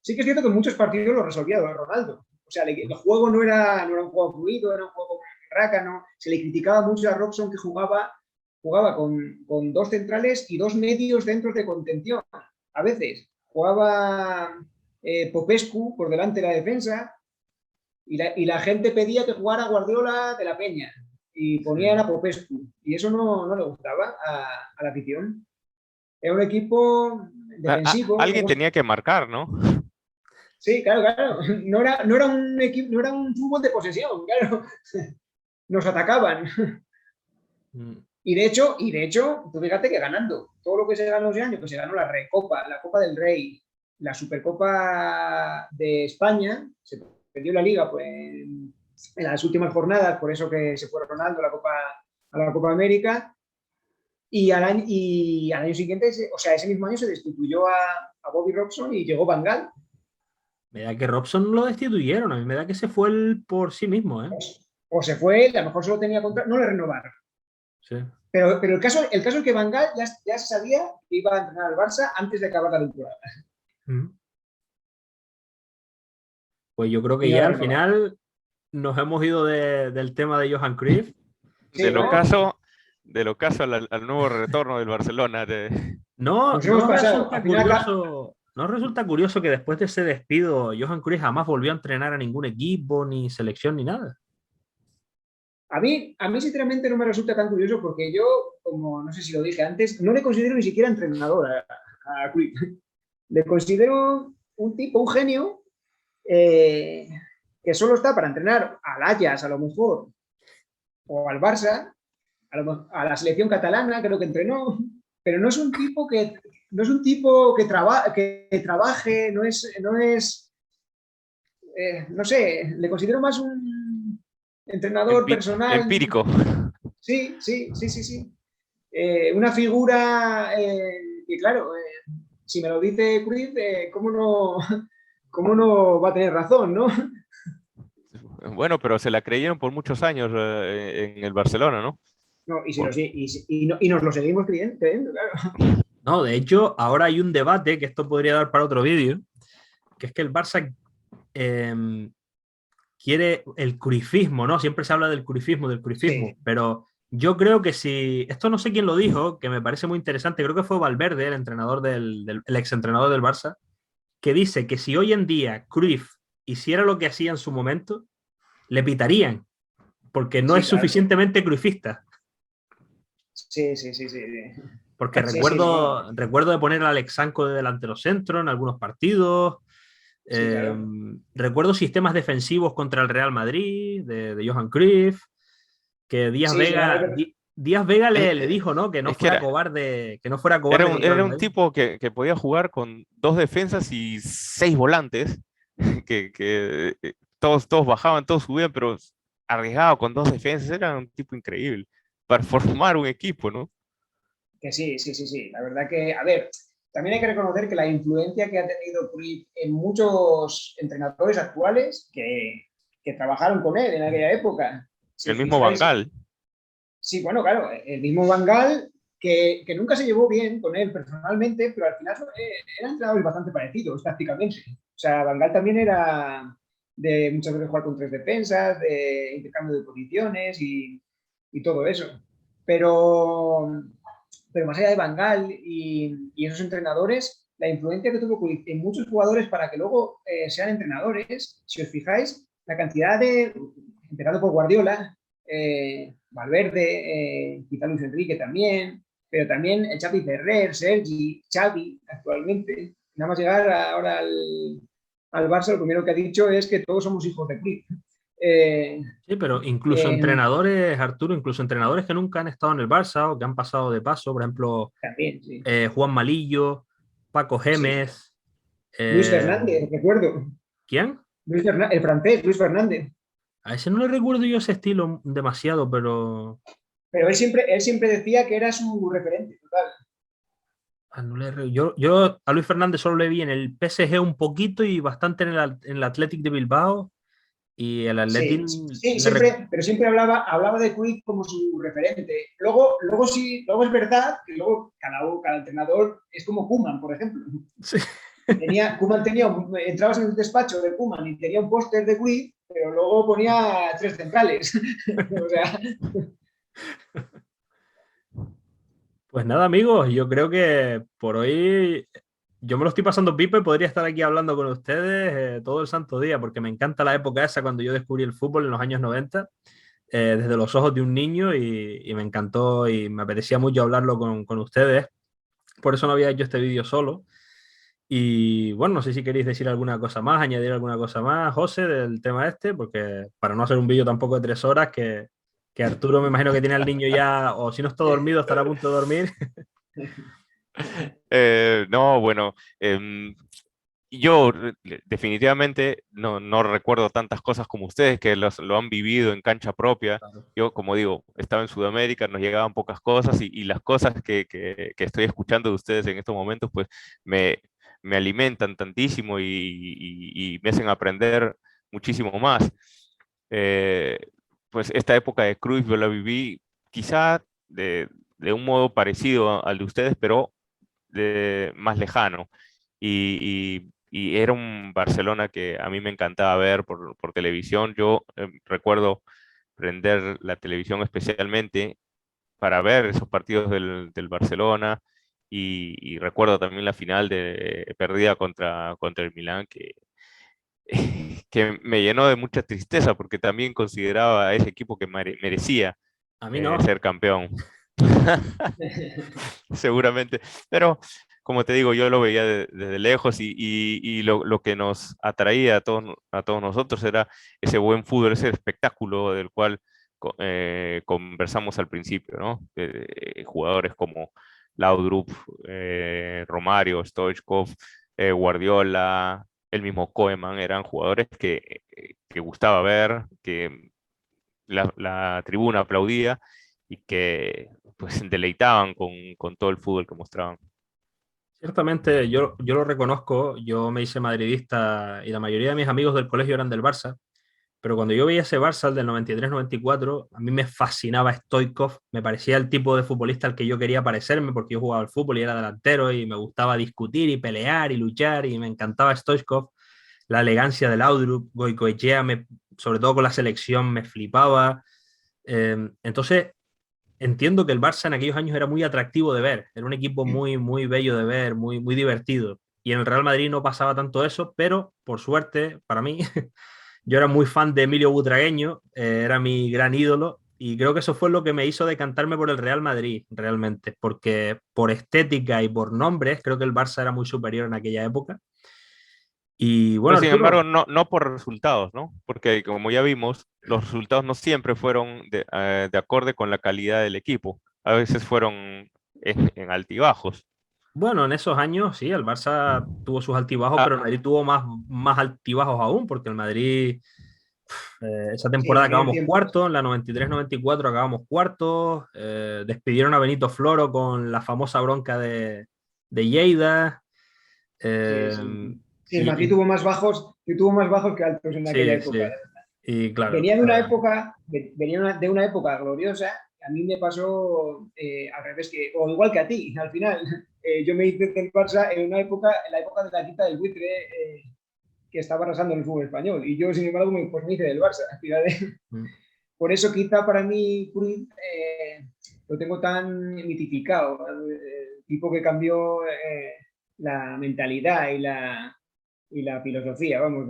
Sí que es cierto que muchos partidos lo resolvía Ronaldo. O sea, el juego no era un juego fluido, era un juego rácano. Se le criticaba mucho a Robson que jugaba con dos centrales y dos medios dentro de contención. A veces jugaba Popescu por delante de la defensa. Y la gente pedía que jugara Guardiola de la Peña y ponían a Popescu. Y eso no le gustaba a la afición. Era un equipo defensivo. Alguien tenía que marcar, ¿no? Sí, claro. No era un equipo, no era un fútbol de posesión, claro. Nos atacaban. Y de hecho, tú fíjate que ganando todo lo que se ganó ese año, que se ganó la Recopa, la Copa del Rey, la Supercopa de España, se perdió la Liga pues, en las últimas jornadas, por eso que se fue Ronaldo a la Copa América, y al año siguiente, o sea, ese mismo año se destituyó a Bobby Robson y llegó Van Gaal. Me da que Robson lo destituyeron, a mí me da que se fue él por sí mismo, ¿eh? O se fue, a lo mejor solo tenía contrato, no le renovaron. Sí. Pero el caso es que Van Gaal ya se sabía que iba a entrenar al Barça antes de acabar la temporada. Pues yo creo que ya al final nos hemos ido del tema de Johan Cruyff. Sí, del ocaso al nuevo retorno del Barcelona. No resulta curioso que después de ese despido Johan Cruyff jamás volvió a entrenar a ningún equipo, ni selección, ni nada. A mí sinceramente no me resulta tan curioso porque yo, como no sé si lo dije antes, no le considero ni siquiera entrenador a Cruyff. Le considero un tipo, un genio, que solo está para entrenar al Ajax a lo mejor, o al Barça, a la selección catalana, creo que entrenó, pero no es un tipo que trabaje, no sé, le considero más un entrenador personal. Empírico. Sí. Una figura que, claro, si me lo dice Cruyff, ¿cómo no va a tener razón, no? Bueno, pero se la creyeron por muchos años en el Barcelona, ¿no? No, y nos lo seguimos creyendo, claro. No, de hecho, ahora hay un debate, que esto podría dar para otro vídeo, que es que el Barça quiere el cruyffismo, ¿no? Siempre se habla del cruyffismo, sí. Pero yo creo que si... Esto no sé quién lo dijo, que me parece muy interesante, creo que fue Valverde, el entrenador el exentrenador del Barça, que dice que si hoy en día Cruyff hiciera lo que hacía en su momento, le pitarían, porque no es suficientemente cruyffista. Sí. Porque recuerdo de poner a Alex Sanko de delantero centro en algunos partidos. Recuerdo sistemas defensivos contra el Real Madrid, de Johan Cruyff, que Díaz Vega le dijo, ¿no? Que no fuera cobarde. Era un tipo que podía jugar con 2 defensas y 6 volantes, que todos bajaban, todos subían, pero arriesgado con 2 defensas. Era un tipo increíble para formar un equipo, ¿no? Que sí. La verdad que, a ver, también hay que reconocer que la influencia que ha tenido Cruyff en muchos entrenadores actuales que trabajaron con él en aquella época. El mismo Van Gaal. Sí, bueno, claro, el mismo Van Gaal, que nunca se llevó bien con él personalmente, pero al final eran entrenadores bastante parecidos tácticamente. O sea, Van Gaal también era de muchas veces jugar con 3 defensas, de intercambio de posiciones y todo eso. Pero más allá de Van Gaal y esos entrenadores, la influencia que tuvo en muchos jugadores para que luego sean entrenadores, si os fijáis, la cantidad empezando por Guardiola, Valverde, quizá Luis Enrique también, pero también Xavi Ferrer, Sergi, Xavi actualmente. Nada más llegar ahora al Barça, lo primero que ha dicho es que todos somos hijos de Cruyff. Sí, pero incluso entrenadores, Arturo, incluso entrenadores que nunca han estado en el Barça o que han pasado de paso, por ejemplo, también, sí. Juan Malillo, Paco Gémez. Sí. Luis Fernández, recuerdo. ¿Quién? El francés, Luis Fernández. A ese no le recuerdo yo ese estilo demasiado, pero... Pero él siempre decía que era su referente, total. Yo a Luis Fernández solo le vi en el PSG un poquito y bastante en el Athletic de Bilbao. Y el Athletic... Sí, pero siempre hablaba de Cruyff como su referente. Luego es verdad que luego cada entrenador es como Koeman, por ejemplo. Sí. Koeman entrabas en el despacho de Koeman y tenía un póster de Cruyff, pero luego ponía 3 centrales. O sea... Pues nada, amigos, yo creo que por hoy yo me lo estoy pasando pipa y podría estar aquí hablando con ustedes todo el santo día, porque me encanta la época esa cuando yo descubrí el fútbol en los años 90, desde los ojos de un niño y me encantó y me apetecía mucho hablarlo con ustedes. Por eso no había hecho este vídeo solo. Y bueno, no sé si queréis decir alguna cosa más, añadir alguna cosa más, José, del tema este, porque para no hacer un vídeo tampoco de 3 horas, que Arturo me imagino que tiene al niño ya, o si no está dormido, estará a punto de dormir. No, bueno, yo definitivamente no recuerdo tantas cosas como ustedes que lo han vivido en cancha propia. Claro. Yo, como digo, estaba en Sudamérica, nos llegaban pocas cosas y las cosas que estoy escuchando de ustedes en estos momentos, pues me, me alimentan tantísimo y me hacen aprender muchísimo más. Eh, pues esta época de Cruyff yo la viví quizá de un modo parecido al de ustedes, pero más lejano. Y era un Barcelona que a mí me encantaba ver por televisión. Yo recuerdo prender la televisión especialmente para ver esos partidos del Barcelona y recuerdo también la final perdida contra el Milán que me llenó de mucha tristeza porque también consideraba a ese equipo que merecía A mí no. ser campeón. Seguramente. Pero, como te digo, yo lo veía desde lejos y lo que nos atraía a todos nosotros era ese buen fútbol, ese espectáculo del cual conversamos al principio, ¿no? Jugadores como Laudrup, Romario, Stoichkov, Guardiola, el mismo Koeman, eran jugadores que gustaba ver, que la tribuna aplaudía y que pues deleitaban con todo el fútbol que mostraban. Ciertamente, yo lo reconozco, yo me hice madridista y la mayoría de mis amigos del colegio eran del Barça, pero cuando yo veía ese Barça, el del 93-94, a mí me fascinaba Stoichkov, me parecía el tipo de futbolista al que yo quería parecerme porque yo jugaba al fútbol y era delantero y me gustaba discutir y pelear y luchar y me encantaba Stoichkov, la elegancia del Laudrup, Goicoechea, sobre todo con la selección, me flipaba. Entonces, entiendo que el Barça en aquellos años era muy atractivo de ver, era un equipo muy, muy bello de ver, muy, muy divertido. Y en el Real Madrid no pasaba tanto eso, pero por suerte, para mí, yo era muy fan de Emilio Butragueño, era mi gran ídolo y creo que eso fue lo que me hizo decantarme por el Real Madrid, realmente, porque por estética y por nombres, creo que el Barça era muy superior en aquella época. Y bueno, Pero sin embargo, Arturo, no por resultados, ¿no? Porque como ya vimos, los resultados no siempre fueron de acorde con la calidad del equipo. A veces fueron en altibajos. bueno, en esos años sí, el Barça tuvo sus altibajos, pero el Ah, Madrid tuvo más altibajos aún, porque el Madrid, esa Sí, temporada en aquel acabamos tiempo. cuarto, en la 93-94 acabamos cuartos, despidieron a Benito Floro con la famosa bronca de Lleida, Sí, eh, sí. Sí, el Madrid y tuvo más bajos que altos en aquella sí, época. sí, y claro, Venía de una época, de una época gloriosa. A mí me pasó al revés, o igual que a ti, al final. Yo me hice del Barça en la época de la quita del buitre, que estaba arrasando en el fútbol español. Y yo, sin embargo, pues me hice del Barça. Al final, por eso quizá para mí Cruyff lo tengo tan mitificado. El tipo que cambió la mentalidad y la filosofía, vamos,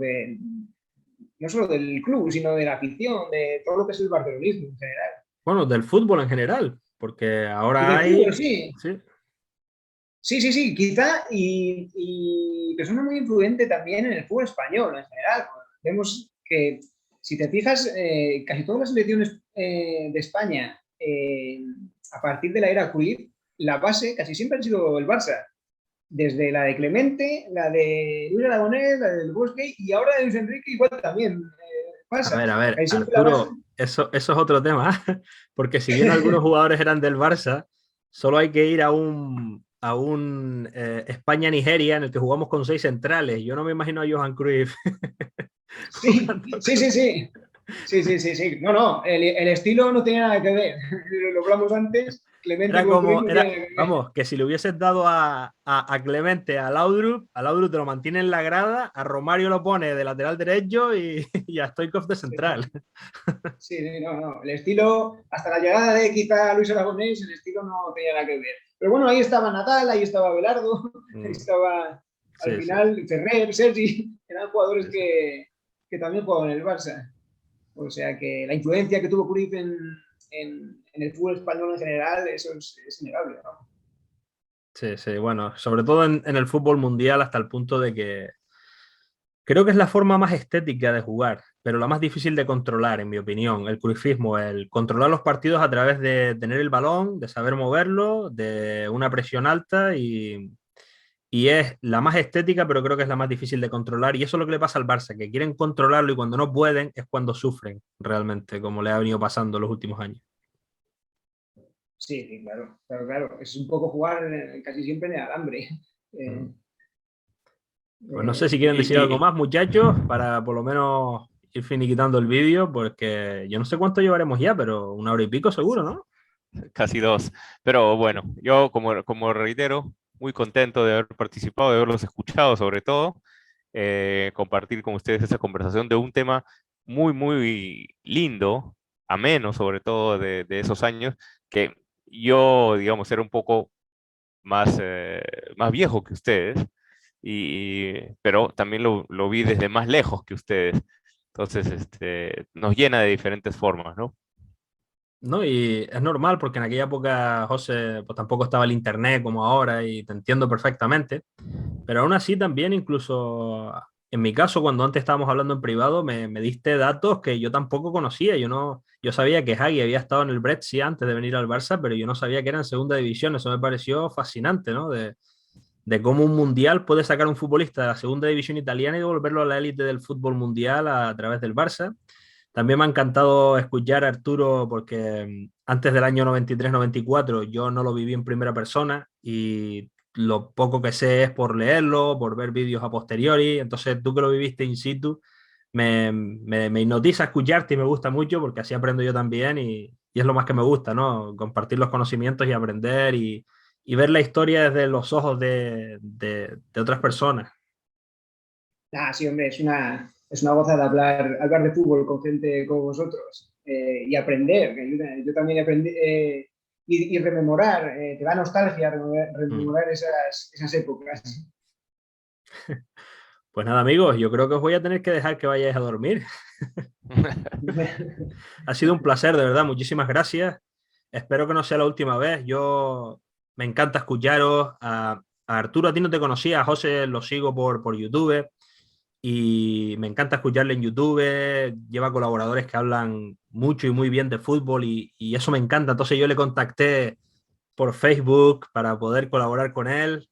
no solo del club, sino de la afición, de todo lo que es el barcelonismo en general. bueno, del fútbol en general, porque Y ahora del fútbol, hay, sí. sí, Sí, sí, sí, quizá, y persona muy influyente también en el fútbol español en general. Vemos que, si te fijas, casi todas las selecciones de España, a partir de la era Cruyff, la base casi siempre ha sido el Barça. Desde la de Clemente, la de Luis Aragonés, la del Bosque, y ahora de Luis Enrique igual también pasa. a ver, Casi siempre la base. Arturo, eso es otro tema, porque si bien algunos jugadores eran del Barça, solo hay que ir a un España-Nigeria en el que jugamos con 6 centrales. Yo no me imagino a Johan Cruyff Sí, jugando sí, sí, sí. Sí, sí, sí, sí. No, no, el estilo no tenía nada que ver. Lo hablamos antes, Clemente Era con Cruyff como, no era, tiene nada que ver. vamos, que si le hubieses dado a Clemente, a Laudrup te lo mantiene en la grada, a Romario lo pone de lateral derecho y a Stoichkov de Sí, central. sí, sí, no, no. El estilo, hasta la llegada de quizá Luis Aragonés, el estilo no tenía nada que ver. Pero bueno, ahí estaba Nadal, ahí estaba Abelardo, ahí estaba al final Ferrer, Sergi, eran jugadores que también jugaban en el Barça. O sea que la influencia que tuvo Cruyff en el fútbol español en general, eso es innegable, ¿no? Sí, sí, bueno, sobre todo en el fútbol mundial hasta el punto de que creo que es la forma más estética de jugar, pero la más difícil de controlar, en mi opinión, el cruifismo, el controlar los partidos a través de tener el balón, de saber moverlo, de una presión alta y es la más estética, pero creo que es la más difícil de controlar y eso es lo que le pasa al Barça, que quieren controlarlo y cuando no pueden es cuando sufren realmente, como le ha venido pasando los últimos años. Sí, claro, claro. Es un poco jugar casi siempre en el alambre. Pues no sé si quieren decir algo más, muchachos, para por lo menos ir finiquitando el vídeo, porque yo no sé cuánto llevaremos ya, pero 1 hora y pico seguro, ¿no? Casi 2. Pero bueno, yo como reitero, muy contento de haber participado, de haberlos escuchado sobre todo, compartir con ustedes esa conversación de un tema muy, muy lindo, ameno sobre todo de esos años, que yo, digamos, era un poco más viejo que ustedes, pero también lo vi desde más lejos que ustedes. Entonces, nos llena de diferentes formas, ¿no? No, y es normal porque en aquella época, José, pues tampoco estaba el internet como ahora y te entiendo perfectamente, pero aún así también incluso en mi caso, cuando antes estábamos hablando en privado, me diste datos que yo tampoco conocía. Yo no, yo sabía que Hagi había estado en el Brescia antes de venir al Barça, pero yo no sabía que era en segunda división. Eso me pareció fascinante, ¿no? De cómo un mundial puede sacar un futbolista de la segunda división italiana y devolverlo a la élite del fútbol mundial a través del Barça. También me ha encantado escuchar a Arturo porque antes del año 93-94 yo no lo viví en primera persona y lo poco que sé es por leerlo, por ver vídeos a posteriori. Entonces tú que lo viviste in situ, me hipnotiza escucharte y me gusta mucho porque así aprendo yo también y es lo más que me gusta, ¿no? Compartir los conocimientos y aprender y ver la historia desde los ojos de otras personas. Sí, hombre, es una gozada hablar de fútbol con gente como vosotros y aprender. Yo también aprendí y rememorar, te da nostalgia rememorar esas épocas. Pues nada, amigos, yo creo que os voy a tener que dejar que vayáis a dormir. Ha sido un placer, de verdad. Muchísimas gracias. Espero que no sea la última vez. Yo me encanta escucharos. A Arturo, a ti no te conocía, a José lo sigo por YouTube y me encanta escucharle en YouTube. Lleva colaboradores que hablan mucho y muy bien de fútbol y eso me encanta. Entonces yo le contacté por Facebook para poder colaborar con él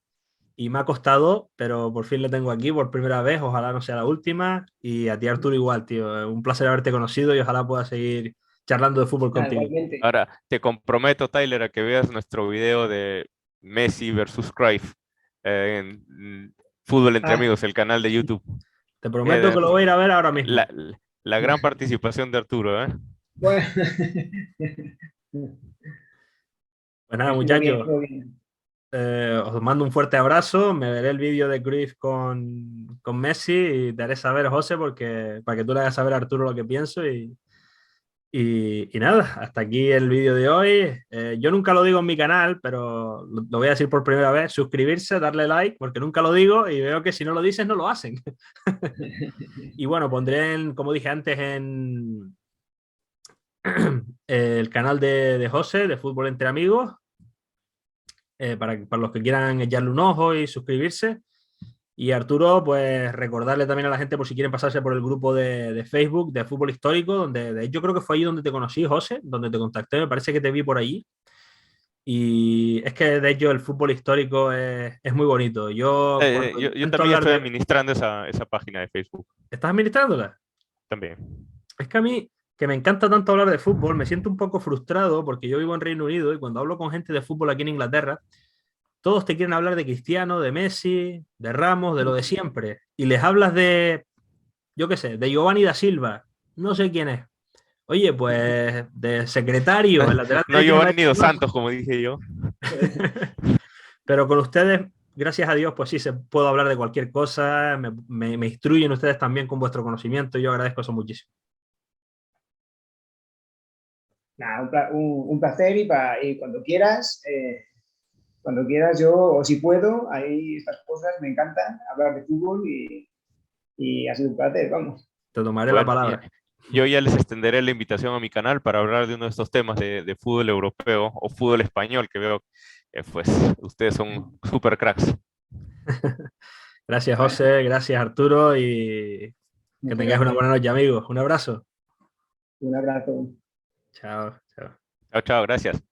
y me ha costado, pero por fin le tengo aquí por primera vez. Ojalá no sea la última. Y a ti, Arturo, igual, tío. Un placer haberte conocido y ojalá pueda seguir charlando de fútbol contigo. Igualmente. Ahora, te comprometo, Tyler, a que veas nuestro video de Messi versus Cruyff en Fútbol entre Amigos, el canal de YouTube. Te prometo que lo voy a ir a ver ahora mismo. La gran participación de Arturo, ¿eh? Bueno. Pues nada, muchachos, os mando un fuerte abrazo. Me veré el vídeo de Cruyff con Messi y te haré saber, José, para que tú le hagas saber a Arturo lo que pienso. Y nada, hasta aquí el vídeo de hoy. Yo nunca lo digo en mi canal, pero lo voy a decir por primera vez. Suscribirse, darle like, porque nunca lo digo y veo que si no lo dices no lo hacen. Y bueno, pondré, como dije antes, en el canal de José, de Fútbol Entre Amigos, para los que quieran echarle un ojo y suscribirse. Y Arturo, pues recordarle también a la gente por si quieren pasarse por el grupo de Facebook de Fútbol Histórico, donde de hecho creo que fue allí donde te conocí, José, donde te contacté, me parece que te vi por allí. Y es que de hecho el fútbol histórico es muy bonito. Yo, yo también estoy administrando esa página de Facebook. ¿Estás administrándola? También. Es que a mí, que me encanta tanto hablar de fútbol, me siento un poco frustrado porque yo vivo en Reino Unido y cuando hablo con gente de fútbol aquí en Inglaterra, todos te quieren hablar de Cristiano, de Messi, de Ramos, de lo de siempre. Y les hablas de, yo qué sé, de Giovanni da Silva. No sé quién es. Oye, pues de secretario, el lateral no Giovanni dos Santos, como dije yo. Pero con ustedes, gracias a Dios, pues sí, se puedo hablar de cualquier cosa. Me instruyen ustedes también con vuestro conocimiento. Yo agradezco eso muchísimo. Nada, un placer y cuando quieras... Cuando quieras, yo, o si puedo, ahí estas cosas me encantan, hablar de fútbol y ha sido un placer, vamos. Te tomaré la palabra. Yo ya les extenderé la invitación a mi canal para hablar de uno de estos temas de fútbol europeo o fútbol español, que veo que pues ustedes son super cracks. Gracias, José, gracias, Arturo, y que tengáis una buena noche, amigos. Un abrazo. Un abrazo. Chao, chao. Chao, chao, gracias.